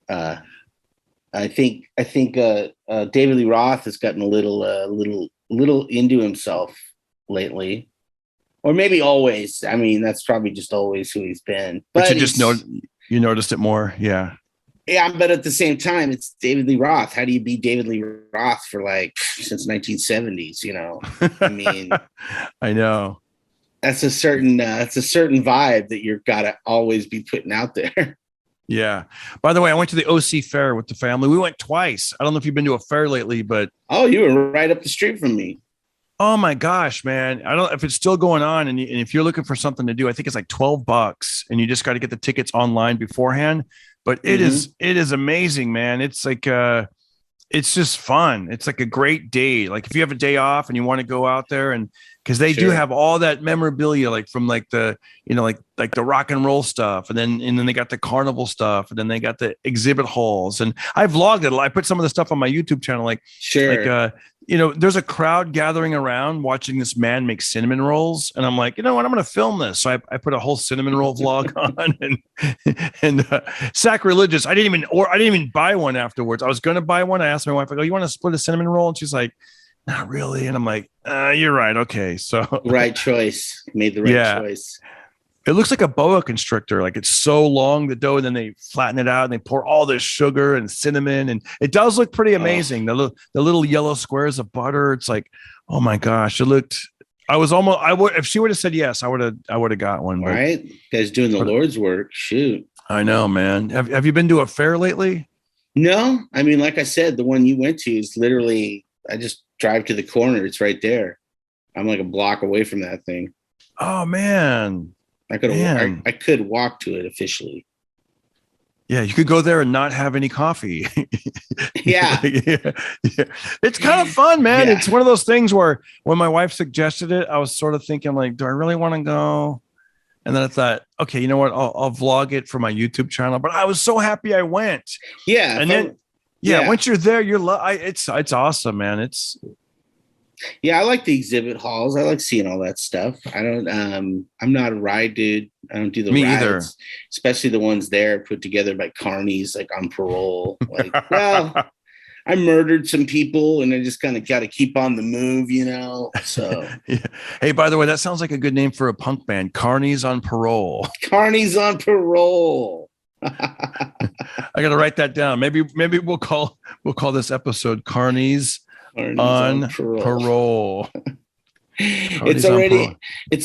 Speaker 2: I think David Lee Roth has gotten a little into himself lately, or maybe always. I mean, that's probably just always who he's been.
Speaker 1: But you just you noticed it more, yeah.
Speaker 2: Yeah, but at the same time, it's David Lee Roth. How do you be David Lee Roth for like since 1970s? I mean,
Speaker 1: I know.
Speaker 2: That's a certain vibe that you've got to always be putting out there.
Speaker 1: Yeah. By the way, I went to the OC fair with the family. We went twice. I don't know if you've been to a fair lately, but
Speaker 2: you were right up the street from me.
Speaker 1: Oh my gosh, man. I don't know if it's still going on. And if you're looking for something to do, I think it's like $12 and you just got to get the tickets online beforehand. But it is amazing, man. It's like, it's just fun. It's like a great day. Like if you have a day off and you want to go out there and because they do
Speaker 2: Sure.
Speaker 1: have all that memorabilia, like from like the, like the rock and roll stuff, and then they got the carnival stuff, and then they got the exhibit halls, and I vlogged it. I put some of the stuff on my YouTube channel, like
Speaker 2: Sure.
Speaker 1: there's a crowd gathering around watching this man make cinnamon rolls, and I'm like, you know what, I'm going to film this. So I put a whole cinnamon roll vlog on, and sacrilegious. I didn't even buy one afterwards. I was going to buy one. I asked my wife, I go, you want to split a cinnamon roll? And she's like, not really. And I'm like, you're right. Okay. So
Speaker 2: Right choice. Made the right choice.
Speaker 1: it looks like a boa constrictor. Like it's so long, the dough, and then they flatten it out and they pour all this sugar and cinnamon. And it does look pretty amazing. The little yellow squares of butter. It's like, oh my gosh, it looked, if she would have said yes, I would have got one. But,
Speaker 2: Right. You guys doing the Lord's work. Shoot.
Speaker 1: I know, man. Have you been to a fair lately?
Speaker 2: No, I mean, like I said, the one you went to is literally, I just drive to the corner. It's right there. I'm like a block away from that thing.
Speaker 1: Oh man.
Speaker 2: I could walk to it officially.
Speaker 1: Yeah, you could go there and not have any coffee.
Speaker 2: Yeah.
Speaker 1: Yeah. It's kind of fun, man.
Speaker 2: Yeah.
Speaker 1: It's one of those things where when my wife suggested it, I was sort of thinking like, do I really want to go? And then I thought, okay, you know what? I'll vlog it for my YouTube channel. But I was so happy I went.
Speaker 2: Yeah.
Speaker 1: And then, once you're there, it's awesome, man.
Speaker 2: Yeah, I like the exhibit halls. I like seeing all that stuff. I'm not a ride dude. I don't do the
Speaker 1: Me
Speaker 2: rides,
Speaker 1: either.
Speaker 2: especially the ones there put together by Carnies, like on Parole. Like, well, I murdered some people and I just kind of got to keep on the move, So
Speaker 1: Yeah. Hey, by the way, that sounds like a good name for a punk band. Carnies on Parole.
Speaker 2: Carnies on Parole.
Speaker 1: I got to write that down. Maybe we'll call this episode Carnies on Parole.
Speaker 2: It's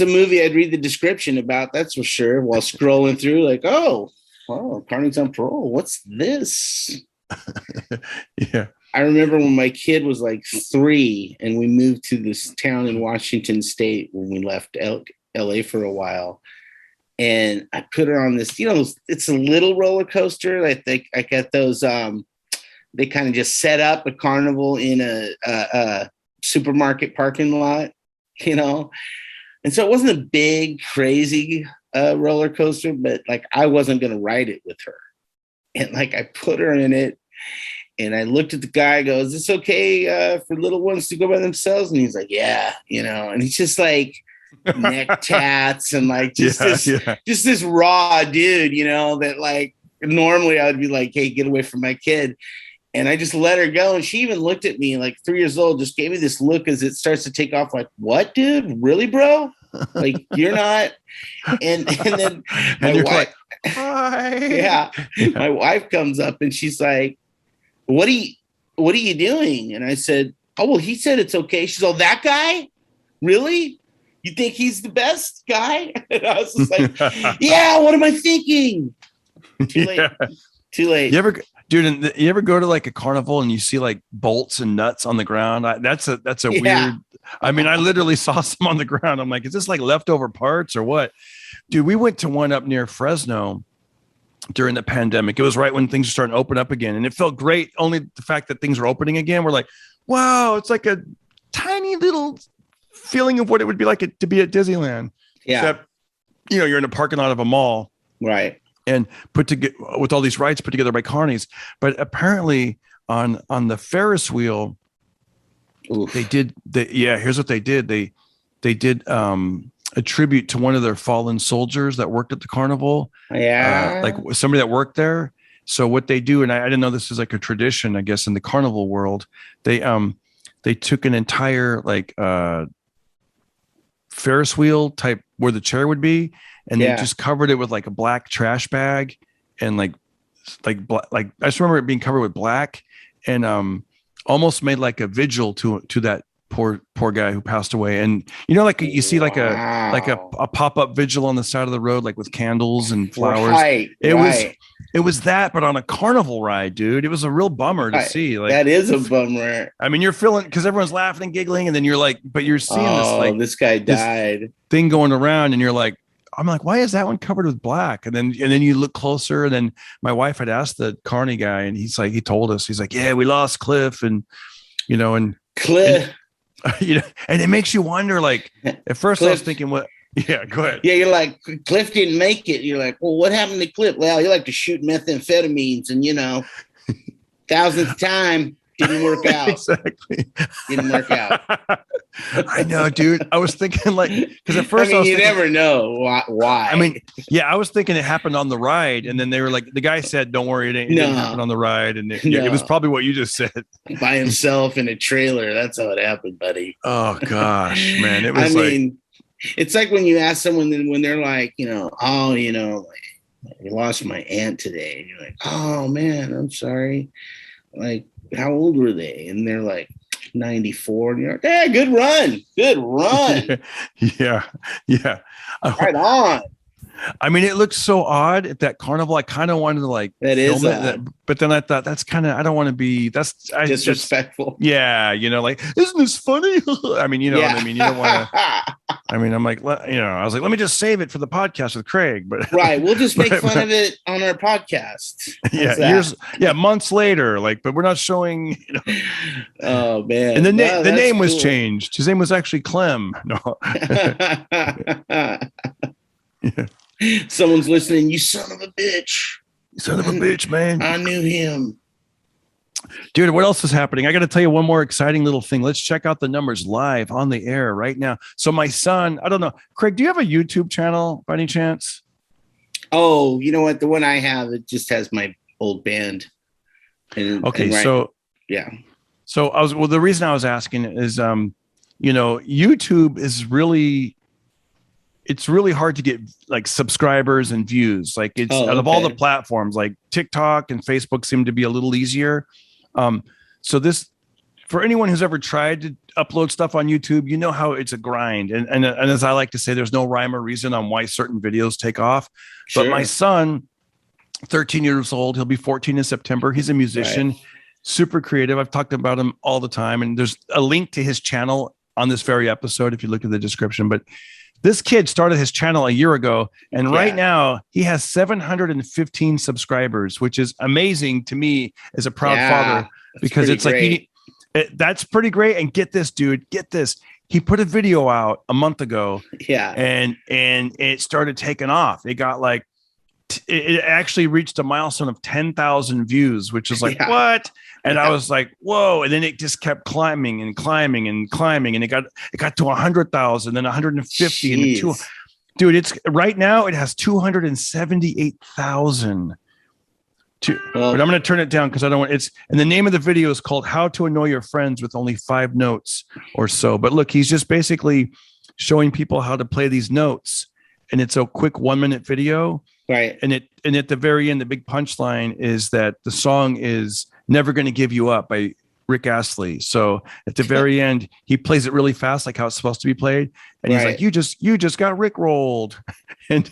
Speaker 2: a movie I'd read the description about, that's for sure, while scrolling through, like, Carnies on Parole. What's this?
Speaker 1: Yeah.
Speaker 2: I remember when my kid was like 3 and we moved to this town in Washington State when we left LA for a while. And I put her on this, it's a little roller coaster. I think I got those, they kind of just set up a carnival in a supermarket parking lot, And so it wasn't a big, crazy roller coaster, but like I wasn't going to ride it with her. And like I put her in it and I looked at the guy, I go, is this okay for little ones to go by themselves? And he's like, yeah, and he's just like neck tats and like just this raw dude, that like normally I would be like, hey, get away from my kid. And I just let her go. And she even looked at me like 3 years old, just gave me this look as it starts to take off. Like, what, dude? Really, bro? Like, you're not. And then my wife,
Speaker 1: like, hi.
Speaker 2: Yeah. My wife comes up and she's like, what are you doing? And I said, oh, well, he said it's okay. She's all, that guy? Really? You think he's the best guy? And I was just like, yeah, what am I thinking? Too late. Too late.
Speaker 1: You ever go to like a carnival and you see like bolts and nuts on the ground? That's a weird. I mean, I literally saw some on the ground. I'm like, is this like leftover parts or what? Dude, we went to one up near Fresno during the pandemic. It was right when things were starting to open up again. And it felt great. Only the fact that things were opening again, we're like, wow, it's like a tiny little feeling of what it would be like to be at Disneyland.
Speaker 2: Yeah.
Speaker 1: Except, you're in a parking lot of a mall.
Speaker 2: Right.
Speaker 1: And put together with all these rides put together by Carnies. But apparently on the Ferris wheel,
Speaker 2: Oof.
Speaker 1: Here's what they did. They did a tribute to one of their fallen soldiers that worked at the carnival.
Speaker 2: Yeah.
Speaker 1: Like somebody that worked there. So what they do, and I didn't know this was like a tradition, I guess, in the carnival world, they took an entire like Ferris wheel type where the chair would be, and they just covered it with like a black trash bag and like I just remember it being covered with black and almost made like a vigil to that poor guy who passed away. And like you see like a pop-up vigil on the side of the road, like with candles and flowers.
Speaker 2: Right,
Speaker 1: it was that, but on a carnival ride, dude. It was a real bummer to see. Like,
Speaker 2: that is a bummer.
Speaker 1: I mean, you're feeling, because everyone's laughing and giggling, and then you're like, but you're seeing
Speaker 2: this guy died
Speaker 1: thing going around, and you're like, I'm like, why is that one covered with black? And then you look closer, and then my wife had asked the Carney guy, and he told us, he's like, yeah, we lost Cliff, and and
Speaker 2: Cliff.
Speaker 1: And it makes you wonder, like, at first I was thinking, what? Yeah, go ahead.
Speaker 2: Yeah, you're like, Cliff didn't make it. You're like, well, what happened to Cliff? Well, you like to shoot methamphetamines and, thousandth time didn't work out.
Speaker 1: Exactly.
Speaker 2: Didn't work out.
Speaker 1: I know, dude. I was thinking because at first I was
Speaker 2: you
Speaker 1: thinking,
Speaker 2: never know why.
Speaker 1: I mean, yeah, I was thinking it happened on the ride. And then they were like, the guy said, don't worry, it didn't happen on the ride. And it was probably what you just said.
Speaker 2: By himself in a trailer. That's how it happened, buddy.
Speaker 1: Oh, gosh, man. It was
Speaker 2: it's like when you ask someone when they're like, I lost my aunt today. And you're like, oh, man, I'm sorry. Like, how old were they? And they're like 94. And you're like, hey, good run. Good run.
Speaker 1: Yeah.
Speaker 2: Right on.
Speaker 1: I mean, it looks so odd at that carnival. I kind of wanted to
Speaker 2: that is odd.
Speaker 1: But then I thought that's kind of, I don't want to be, that's
Speaker 2: disrespectful.
Speaker 1: Isn't this funny? I mean, what I mean? You don't want to, I mean, I'm like, I was like, let me just save it for the podcast with Craig, but
Speaker 2: right. We'll just make fun of it on our podcast.
Speaker 1: Months later, but we're not showing,
Speaker 2: Oh man.
Speaker 1: And the name was changed. His name was actually Clem. No.
Speaker 2: Yeah. Someone's listening. You son of a bitch.
Speaker 1: Son of a bitch, man.
Speaker 2: I knew him.
Speaker 1: Dude, what else is happening? I got to tell you one more exciting little thing. Let's check out the numbers live on the air right now. So my son, I don't know. Craig, do you have a YouTube channel by any chance?
Speaker 2: Oh, you know what? The one I have, it just has my old band.
Speaker 1: So the reason I was asking is, YouTube is really, it's really hard to get subscribers and views. Out of all the platforms, like TikTok and Facebook seem to be a little easier. So this, for anyone who's ever tried to upload stuff on YouTube, you know how it's a grind. And as I like to say, there's no rhyme or reason on why certain videos take off. Sure. But my son, 13 years old, he'll be 14 in September. He's a musician, right. Super creative. I've talked about him all the time. And there's a link to his channel on this very episode if you look at the description. But this kid started his channel a year ago, and right now he has 715 subscribers, which is amazing to me as a proud father, because it's great. That's pretty great. And get this, dude, he put a video out a month ago, and it started taking off. It got it actually reached a milestone of 10,000 views, which is what? And I was like, whoa. And then it just kept climbing and climbing and climbing. And it got to 100,000, then 150. Jeez. And then dude, it's right now it has 278,000. But I'm going to turn it down because I don't want and the name of the video is called How to Annoy Your Friends with Only 5 Notes or so. But look, he's just basically showing people how to play these notes. And it's a quick 1-minute video. Right. And at the very end, the big punchline is that the song is Never Gonna Give You Up by Rick Astley. So at the very end, he plays it really fast, like how it's supposed to be played. And he's like, you just got Rick rolled. And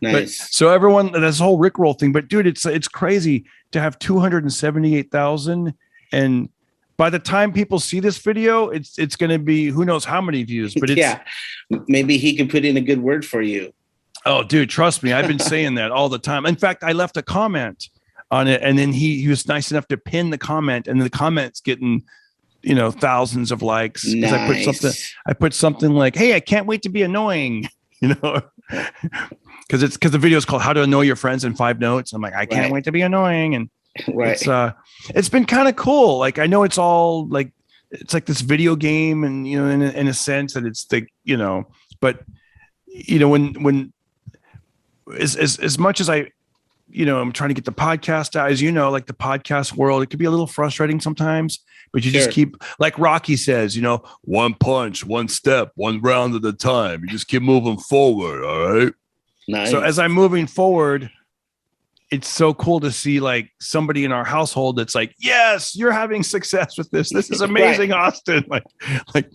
Speaker 1: nice. So everyone, this whole Rick roll thing, but dude, it's crazy to have 278,000. And by the time people see this video, it's going to be who knows how many views, but
Speaker 2: maybe he could put in a good word for you.
Speaker 1: Oh, dude, trust me. I've been saying that all the time. In fact, I left a comment on it, and then he was nice enough to pin the comment, and the comment's getting, thousands of likes. Nice. I put something like, hey, I can't wait to be annoying, because the video is called How to Annoy Your Friends in 5 Notes. I'm like, I can't wait to be annoying. And it's been kind of cool. I know it's all it's like this video game, and, in a sense that it's but when as much as I'm trying to get the podcast out, as the podcast world, it could be a little frustrating sometimes, but you just keep, like Rocky says, one punch, one step, one round at a time. You just keep moving forward. All right. Nice. So as I'm moving forward, it's so cool to see somebody in our household that's like, yes, you're having success with this. This is amazing, Austin. I've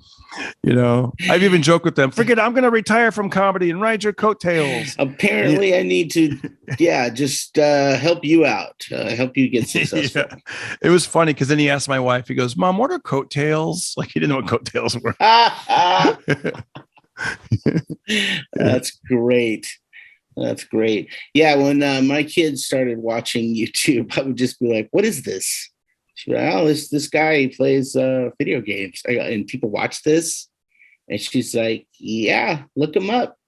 Speaker 1: even joked with them. Forget, I'm going to retire from comedy and ride your coattails.
Speaker 2: Apparently, I need to, just help you out, help you get successful.
Speaker 1: Yeah. It was funny because then he asked my wife. He goes, "Mom, what are coattails?" He didn't know what coattails were.
Speaker 2: That's great. That's great. Yeah, when my kids started watching YouTube, I would just be like, what is this? She's like, oh, this guy plays video games, and people watch this. And she's like, yeah, look him up.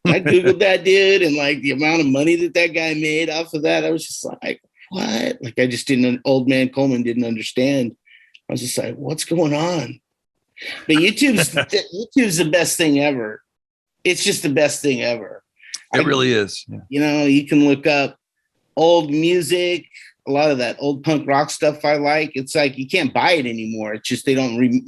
Speaker 2: I Googled that dude, and like the amount of money that guy made off of that, I was just like, what? Like, I just didn't, old man Coleman didn't understand. I was just like, what's going on? But YouTube's the best thing ever. It's just the best thing ever.
Speaker 1: It really is. Yeah.
Speaker 2: You know, you can look up old music, a lot of that old punk rock stuff I like. It's like you can't buy it anymore. It's just they don't make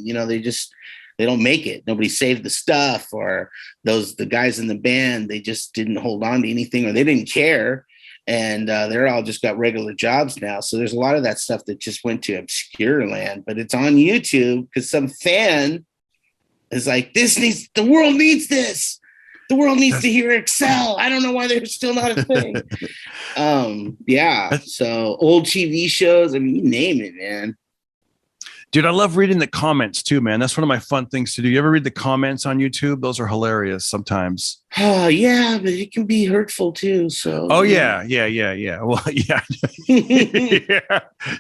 Speaker 2: it. Nobody saved the stuff, or the guys in the band, they just didn't hold on to anything, or they didn't care. And they're all just got regular jobs now. So there's a lot of that stuff that just went to obscure land, but it's on YouTube because some fan is like, the world needs this. The world needs to hear Excel. I don't know why they're still not a thing. Yeah. So old TV shows, I mean, you name it, man.
Speaker 1: Dude, I love reading the comments too, man. That's one of my fun things to do. You ever read the comments on YouTube? Those are hilarious sometimes.
Speaker 2: Oh, yeah, but it can be hurtful too. So.
Speaker 1: Oh, yeah. Well, yeah.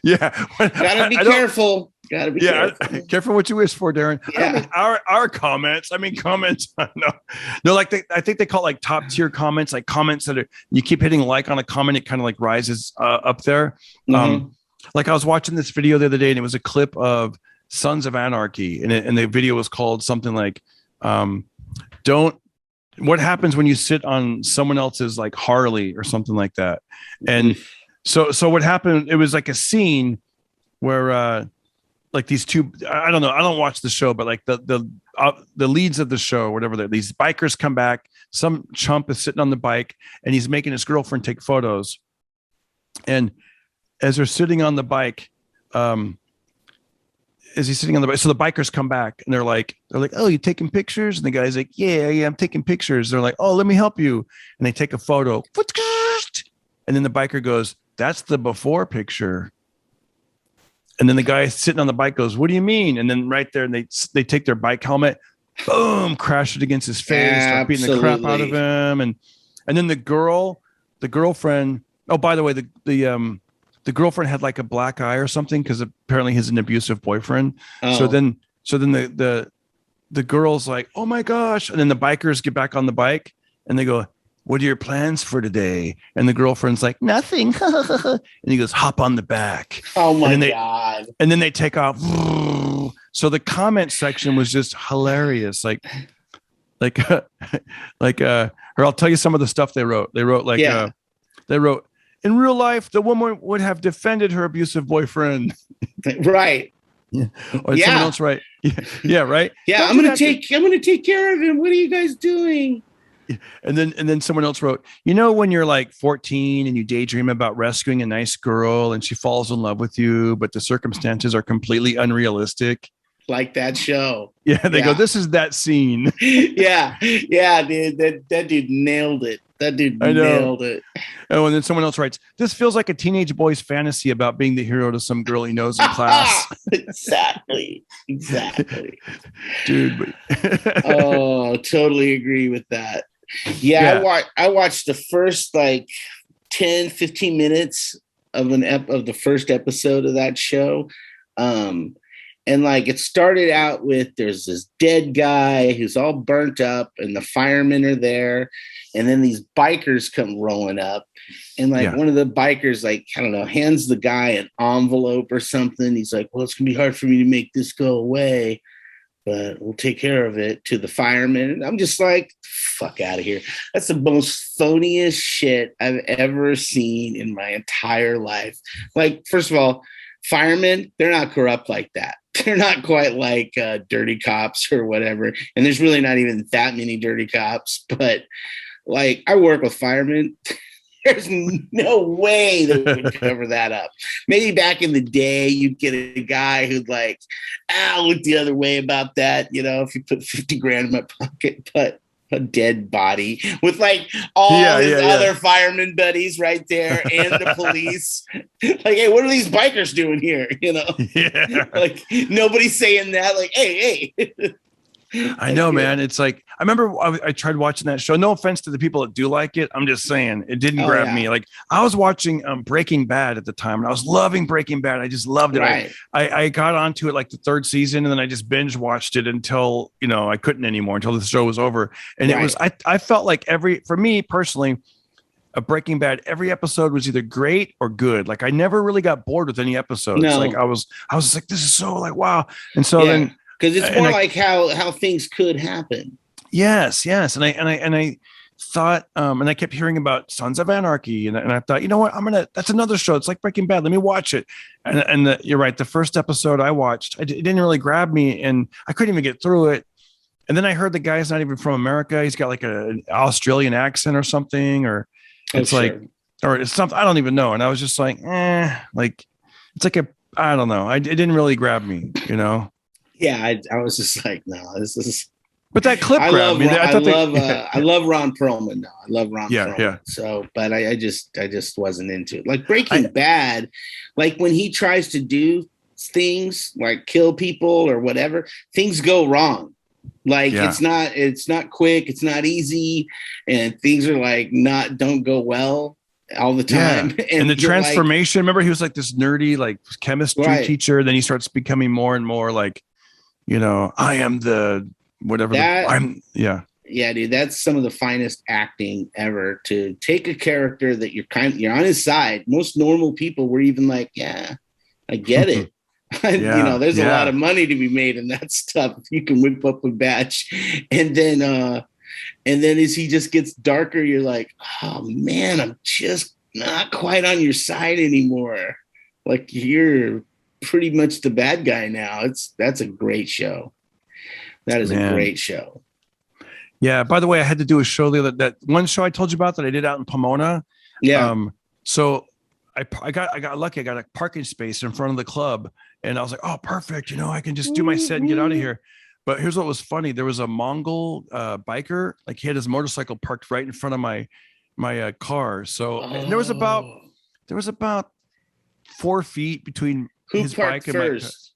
Speaker 1: Yeah.
Speaker 2: Gotta be careful. Gotta be careful.
Speaker 1: Careful what you wish for, Darren.
Speaker 2: Yeah.
Speaker 1: Our comments. I mean, comments. No, like I think they call it like top tier comments, like comments that are, you keep hitting like on a comment, it kind of like rises up there.
Speaker 2: Mm-hmm.
Speaker 1: Like I was watching this video the other day, and it was a clip of Sons of Anarchy, and the video was called something like what happens when you sit on someone else's like Harley or something like that. And so what happened, it was like a scene where like these two, I don't know, I don't watch the show, but like the leads of the show, whatever, these bikers come back, some chump is sitting on the bike and he's making his girlfriend take photos. And as they're sitting on the bike, so the bikers come back and they're like, oh, you taking pictures? And the guy's like, yeah, I'm taking pictures. They're like, oh, let me help you. And they take a photo. And then the biker goes, that's the before picture. And then the guy sitting on the bike goes, what do you mean? And then right there, and they take their bike helmet, boom, crash it against his face, start beating the crap out of him. And then the girlfriend, oh, by the way, the girlfriend had like a black eye or something because apparently he's an abusive boyfriend. Oh. So then the girl's like, oh my gosh. And then the bikers get back on the bike and they go, what are your plans for today? And the girlfriend's like, nothing. And he goes, hop on the back.
Speaker 2: Oh my God.
Speaker 1: And then they take off. So the comment section was just hilarious. Or I'll tell you some of the stuff they wrote. They wrote in real life, the woman would have defended her abusive boyfriend.
Speaker 2: Right.
Speaker 1: Yeah. Or someone else, right? Yeah, right.
Speaker 2: Yeah, I'm gonna take care of him. What are you guys doing?
Speaker 1: And then someone else wrote, when you're like 14 and you daydream about rescuing a nice girl and she falls in love with you, but the circumstances are completely unrealistic.
Speaker 2: Like that show.
Speaker 1: Yeah, they go, this is that scene.
Speaker 2: Yeah, dude. That dude nailed it. Nailed it.
Speaker 1: Oh, and then someone else writes, this feels like a teenage boy's fantasy about being the hero to some girl he knows in class.
Speaker 2: Exactly.
Speaker 1: Dude.
Speaker 2: Oh, totally agree with that. Yeah. I watched the first like 10, 15 minutes of the first episode of that show. And like it started out with there's this dead guy who's all burnt up and the firemen are there. And then these bikers come rolling up. And like one of the bikers, like, I don't know, hands the guy an envelope or something. He's like, well, it's going to be hard for me to make this go away, but we'll take care of it, to the fireman. And I'm just like, fuck out of here. That's the most phoniest shit I've ever seen in my entire life. Like, first of all, firemen, they're not corrupt like that. They're not quite like dirty cops or whatever. And there's really not even that many dirty cops. But like, I work with firemen. There's no way they would cover that up. Maybe back in the day, you'd get a guy who'd like, I'll look the other way about that. If you put 50 grand in my pocket, but a dead body with like all his other fireman buddies right there and the police. Like, hey, what are these bikers doing here?
Speaker 1: Yeah.
Speaker 2: Like nobody's saying that. Like, hey.
Speaker 1: I know, man. It's like I remember I tried watching that show. No offense to the people that do like it. I'm just saying it didn't
Speaker 2: Oh
Speaker 1: grab
Speaker 2: yeah,
Speaker 1: me. Like I was watching Breaking Bad at the time, and I was loving Breaking Bad. I just loved it.
Speaker 2: right,
Speaker 1: I got onto it like the third season, and then I just binge watched it until I couldn't anymore until the show was over. And it was
Speaker 2: right.
Speaker 1: I felt like for me personally, a Breaking Bad, every episode was either great or good. Like I never really got bored with any episodes. Like
Speaker 2: No,
Speaker 1: I was like, this is so like wow. And so
Speaker 2: yeah,
Speaker 1: then
Speaker 2: because it's
Speaker 1: and
Speaker 2: more
Speaker 1: I
Speaker 2: like how things could happen.
Speaker 1: yes. And I thought, and I kept hearing about Sons of Anarchy, and I thought, you know what, that's another show. It's like Breaking Bad. Let me watch it. And you're right. The first episode I watched, it didn't really grab me, and I couldn't even get through it. And then I heard the guy's not even from America. He's got like an Australian accent or something, or
Speaker 2: Oh
Speaker 1: it's like,
Speaker 2: sure.
Speaker 1: or it's something I don't even know. And I was just like, like it's like I don't know. It didn't really grab me.
Speaker 2: Yeah, I was just like, no, this is.
Speaker 1: But that clip
Speaker 2: I
Speaker 1: grabbed
Speaker 2: love
Speaker 1: me.
Speaker 2: Ron,
Speaker 1: I
Speaker 2: I
Speaker 1: thought
Speaker 2: love
Speaker 1: they,
Speaker 2: I love Ron Perlman. No, I love Ron
Speaker 1: yeah,
Speaker 2: Perlman.
Speaker 1: yeah.
Speaker 2: So, but I just wasn't into it. Like Breaking
Speaker 1: I
Speaker 2: Bad, like when he tries to do things like kill people or whatever, things go wrong. Like
Speaker 1: yeah.
Speaker 2: it's not quick, it's not easy, and things are like don't go well all the
Speaker 1: Yeah.
Speaker 2: time.
Speaker 1: And the
Speaker 2: And you're like,
Speaker 1: transformation, remember he was like this nerdy, like chemistry
Speaker 2: right,
Speaker 1: teacher. Then he starts becoming more and more like, I am the whatever
Speaker 2: that
Speaker 1: yeah.
Speaker 2: yeah, dude, that's some of the finest acting ever. To take a character that you're on his side. Most normal people were even like, yeah, I get it.
Speaker 1: Yeah.
Speaker 2: There's a lot
Speaker 1: Yeah.
Speaker 2: of money to be made in that stuff if you can whip up a batch. And then as he just gets darker, you're like, oh man, I'm just not quite on your side anymore. Like you're pretty much the bad guy now. That's a great show. That is a
Speaker 1: Man.
Speaker 2: great show.
Speaker 1: Yeah. By the way, I had to do a show that one show I told you about that I did out in Pomona.
Speaker 2: Yeah.
Speaker 1: So I got lucky. I got a parking space in front of the club, and I was like, oh, perfect. I can just do my set and get out of here. But here's what was funny. There was a Mongol biker, like he had his motorcycle parked right in front of my car. So and there was about 4 feet between
Speaker 2: Who
Speaker 1: his
Speaker 2: parked
Speaker 1: bike and
Speaker 2: first?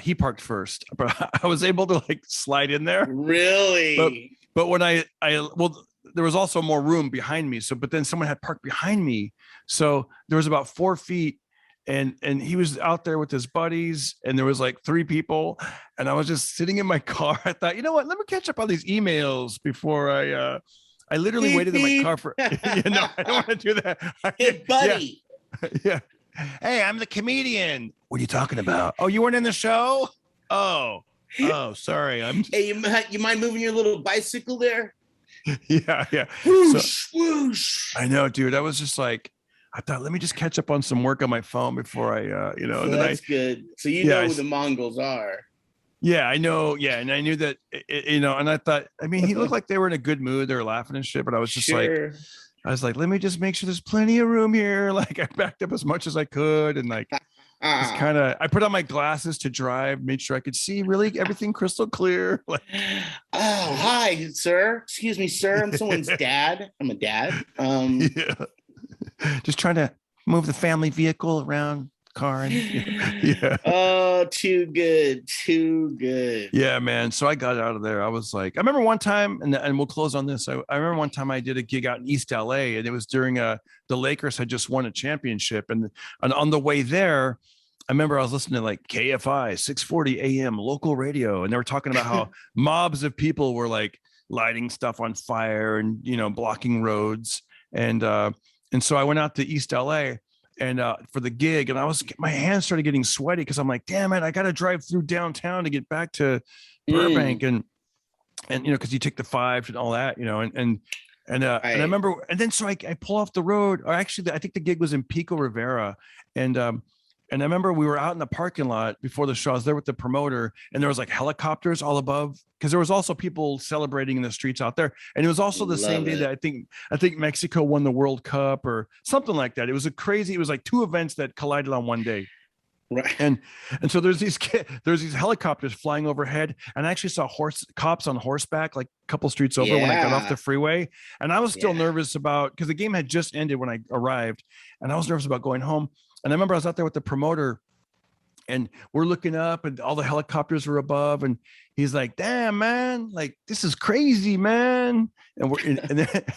Speaker 1: he parked first, but I was able to like slide in there.
Speaker 2: Really?
Speaker 1: But when well, there was also more room behind me. So, but then someone had parked behind me. So there was about 4 feet, and he was out there with his buddies, and there was like 3 people, and I was just sitting in my car. I thought, you know what? Let me catch up on these emails before I literally
Speaker 2: Beep,
Speaker 1: waited in my car
Speaker 2: beep.
Speaker 1: for, I don't want to do that.
Speaker 2: Hey, buddy.
Speaker 1: Yeah. Hey, I'm the comedian. What are you talking about? Oh, you weren't in the show? Oh, sorry.
Speaker 2: Hey, you mind moving your little bicycle there?
Speaker 1: Yeah.
Speaker 2: Whoosh, whoosh.
Speaker 1: I know, dude. I was just like, I thought, let me just catch up on some work on my phone before I,
Speaker 2: So
Speaker 1: and then
Speaker 2: that's good. So you know who the Mongols are.
Speaker 1: yeah, I know. Yeah. And I knew that, and I thought, I mean, he looked like they were in a good mood. They were laughing and shit, but I was just like, let me just make sure there's plenty of room here. Like I backed up as much as I could. And like, just kind of, I put on my glasses to drive, made sure I could see really everything crystal clear. Like,
Speaker 2: oh, hi, sir. Excuse me, sir. I'm someone's dad. I'm a dad.
Speaker 1: Yeah. Just trying to move the family vehicle around the car. And, yeah.
Speaker 2: Oh, too good. Too good.
Speaker 1: Yeah, man. So I got out of there. I was like, I remember one time, and we'll close on this. I remember one time I did a gig out in East LA, and it was during the Lakers had just won a championship. And on the way there, I remember I was listening to like KFI 640 AM local radio, and they were talking about how mobs of people were like lighting stuff on fire and blocking roads. And so I went out to East LA and for the gig, and my hands started getting sweaty because I'm like, damn it, I got to drive through downtown to get back to Burbank, and because you take the 5 and all that, and I remember, and then so I pull off the road, or actually I think the gig was in Pico Rivera, and I remember we were out in the parking lot before the show. I was there with the promoter, and there was like helicopters all above because there was also people celebrating in the streets out there. And it was also the same day that I think Mexico won the World Cup or something like that. It was it was like 2 events that collided on one day.
Speaker 2: Right.
Speaker 1: And so there's these helicopters flying overhead, and I actually saw cops on horseback like a couple streets over when I got off the freeway. And I was still nervous because the game had just ended when I arrived, and I was nervous about going home. And I remember I was out there with the promoter, and we're looking up and all the helicopters are above, and he's like, damn, man, like this is crazy, man. And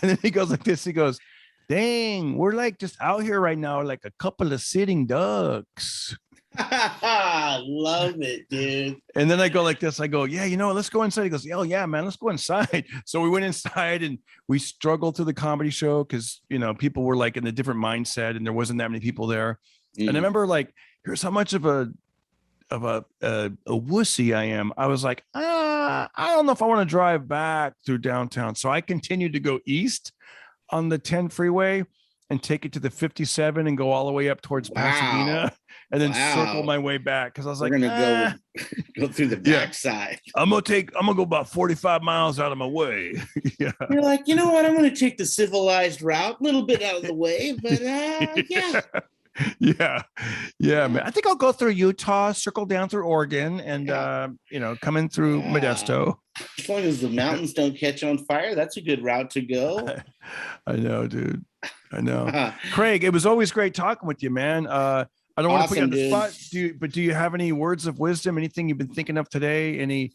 Speaker 1: then he goes like this, he goes, dang, we're like just out here right now like a couple of sitting ducks.
Speaker 2: Love it, dude.
Speaker 1: And then I go like this, I go, yeah, you know, let's go inside. He goes, oh yeah, man, let's go inside. So we went inside and we struggled through the comedy show because, you know, people were like in a different mindset and there wasn't that many people there. And I remember like, here's how much of a wussy I am. I was like, I don't know if I want to drive back through downtown. So I continued to go east on the 10 freeway and take it to the 57 and go all the way up towards Pasadena and then circle my way back. Cause I was like,
Speaker 2: we're gonna go through the backside.
Speaker 1: I'm gonna go about 45 miles out of my way. Yeah.
Speaker 2: You're like, you know what? I'm gonna take the civilized route, a little bit out of the way, but yeah.
Speaker 1: Yeah, man. I think I'll go through Utah, circle down through Oregon, and come in through Modesto.
Speaker 2: As long as the mountains don't catch on fire, that's a good route to go.
Speaker 1: I know, dude. I know. Craig, it was always great talking with you, man. I don't want to put you on the spot, do you have any words of wisdom? Anything you've been thinking of today? Any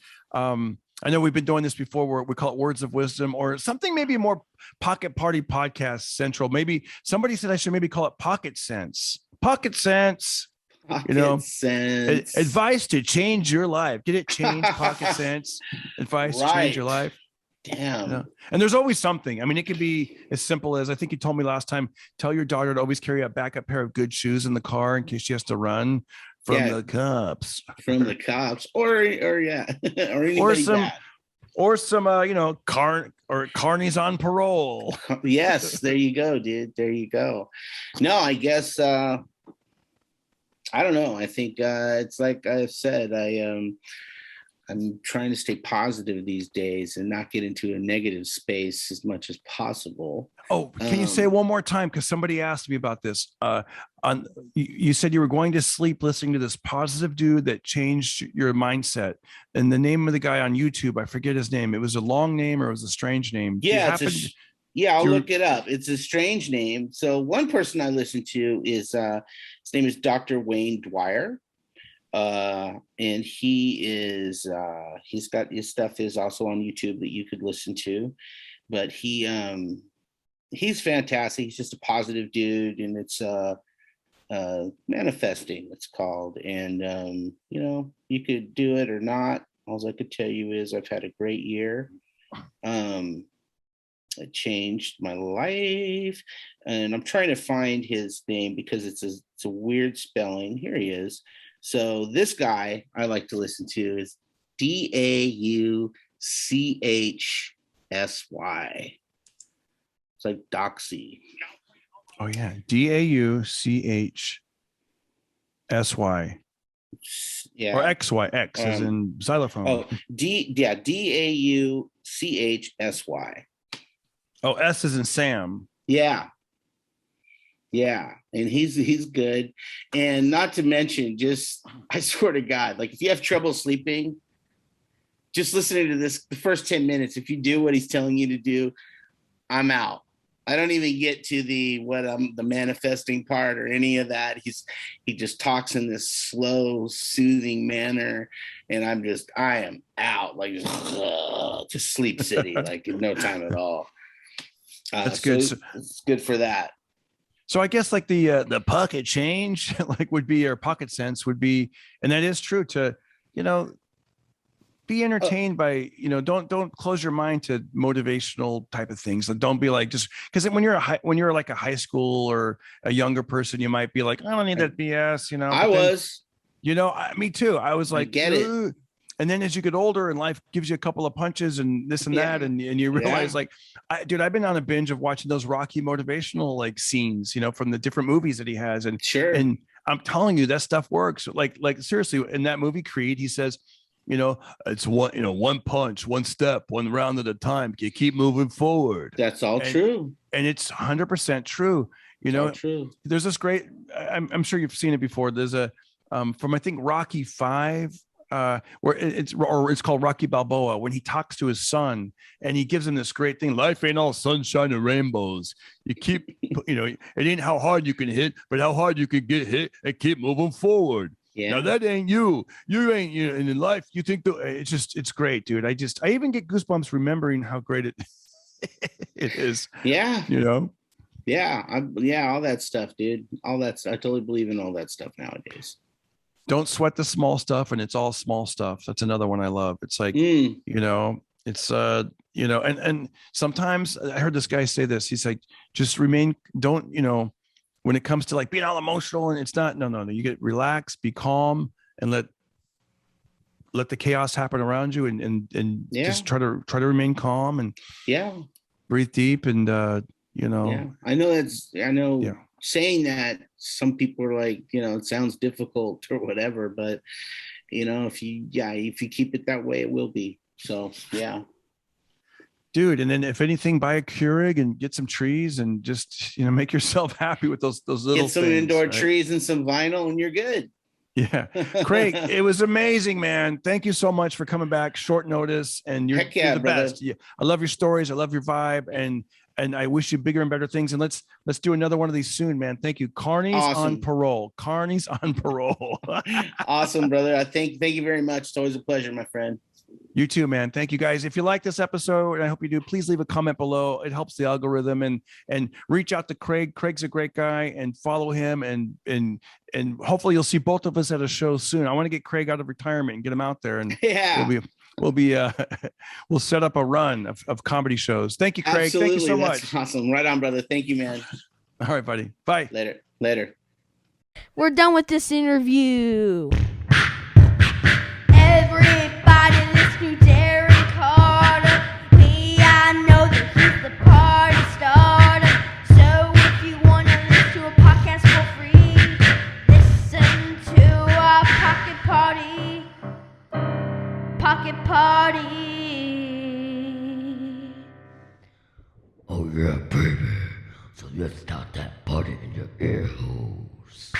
Speaker 1: I know we've been doing this before where we call it words of wisdom or something, maybe more pocket party podcast central. Maybe somebody said I should maybe call it pocket sense. Pocket sense.
Speaker 2: Sense.
Speaker 1: Advice to change your life. Did it change? Pocket sense. Advice to change your life.
Speaker 2: Damn.
Speaker 1: You know? And there's always something. I mean, it could be as simple as I think you told me last time, tell your daughter to always carry a backup pair of good shoes in the car in case she has to run from the cops.
Speaker 2: From the cops. Or anybody
Speaker 1: or some carnies on parole.
Speaker 2: Yes, there you go, dude. There you go. No, I guess I don't know. I think it's like I said, I'm trying to stay positive these days and not get into a negative space as much as possible.
Speaker 1: Oh, can you say one more time? Because somebody asked me about this. You said you were going to sleep listening to this positive dude that changed your mindset. And the name of the guy on YouTube, I forget his name. It was a long name or it was a strange name.
Speaker 2: Yeah, I'll look it up. It's a strange name. So one person I listen to is his name is Dr. Wayne Dwyer. And he is he's got his stuff is also on YouTube that you could listen to, but he's fantastic. He's just a positive dude, and it's manifesting, it's called. And you could do it or not. All I could tell you is I've had a great year. It changed my life, and I'm trying to find his name because it's a weird spelling. Here he is. So this guy I like to listen to is Dauchsy. It's like Doxy.
Speaker 1: Oh yeah, Dauchsy. Yeah, or XY. X as in xylophone.
Speaker 2: Oh, Dauchsy.
Speaker 1: Oh, S is in Sam.
Speaker 2: Yeah. Yeah, and he's good. And not to mention, just I swear to God, like if you have trouble sleeping, just listening to this, the first 10 minutes, if you do what he's telling you to do, I'm out. I don't even get to the manifesting part or any of that. He just talks in this slow, soothing manner, and I am out, like just sleep city, like in no time at all.
Speaker 1: That's good.
Speaker 2: So it's good for that.
Speaker 1: So I guess like the pocket change like would be, or pocket sense would be, and that is true, to, be entertained by, don't close your mind to motivational type of things. Like, don't be like, just because when you're like a high school or a younger person, you might be like, I don't need that BS, me too. I was like,
Speaker 2: get it.
Speaker 1: And then as you get older and life gives you a couple of punches and this and that, and you realize like, I've been on a binge of watching those Rocky motivational like scenes, from the different movies that he has. And
Speaker 2: sure.
Speaker 1: And I'm telling you, that stuff works. Like seriously, in that movie Creed, he says, it's one punch, one step, one round at a time. You keep moving forward.
Speaker 2: That's all true.
Speaker 1: And it's 100% true.
Speaker 2: True.
Speaker 1: There's this great, I'm sure you've seen it before. There's a, from I think Rocky 5, where it's called Rocky Balboa, when he talks to his son and he gives him this great thing. Life ain't all sunshine and rainbows. You keep, it ain't how hard you can hit, but how hard you can get hit and keep moving forward.
Speaker 2: Yeah.
Speaker 1: Now that ain't you. You ain't you. And in life, you think it's great, dude. I even get goosebumps remembering how great it it is.
Speaker 2: Yeah.
Speaker 1: You know.
Speaker 2: Yeah. All that stuff, dude. All that. I totally believe in all that stuff nowadays.
Speaker 1: Don't sweat the small stuff, and it's all small stuff. That's another one I love. It's like, it's and sometimes I heard this guy say this. He's like, just remain, don't, when it comes to like being all emotional, and it's not, no. You get relaxed, be calm, and let the chaos happen around you, and just try to remain calm and breathe deep, and
Speaker 2: Yeah, I know saying that some people are like, it sounds difficult or whatever, but if you keep it that way, it will be. So yeah,
Speaker 1: dude. And then if anything, buy a Keurig and get some trees and just make yourself happy with those little
Speaker 2: get some
Speaker 1: things,
Speaker 2: indoor
Speaker 1: right?
Speaker 2: trees and some vinyl, and you're good.
Speaker 1: Yeah. Craig, it was amazing, man. Thank you so much for coming back short notice, and you're the
Speaker 2: brother.
Speaker 1: best. Yeah. I love your stories. I love your vibe, and I wish you bigger and better things. And let's do another one of these soon, man. Thank you. Carnies on Parole. Carnies on Parole.
Speaker 2: Awesome, brother. I thank you very much. It's always a pleasure, my friend.
Speaker 1: You too, man. Thank you, guys. If you like this episode, and I hope you do, please leave a comment below. It helps the algorithm, and reach out to Craig. Craig's a great guy, and follow him, and hopefully you'll see both of us at a show soon. I want to get Craig out of retirement and get him out there, and we'll set up a run of comedy shows. Thank you, Craig.
Speaker 2: Absolutely.
Speaker 1: Thank you so
Speaker 2: That's
Speaker 1: much.
Speaker 2: Awesome. Right on, brother. Thank you, man.
Speaker 1: All right, buddy. Bye.
Speaker 2: Later.
Speaker 3: We're done with this interview. Everybody listen to Darren Carter. I know that he's the party starter. So if you want to listen to a podcast for free, listen to our Pocket Party.
Speaker 4: Oh yeah, baby. So let's start that party in your ear holes.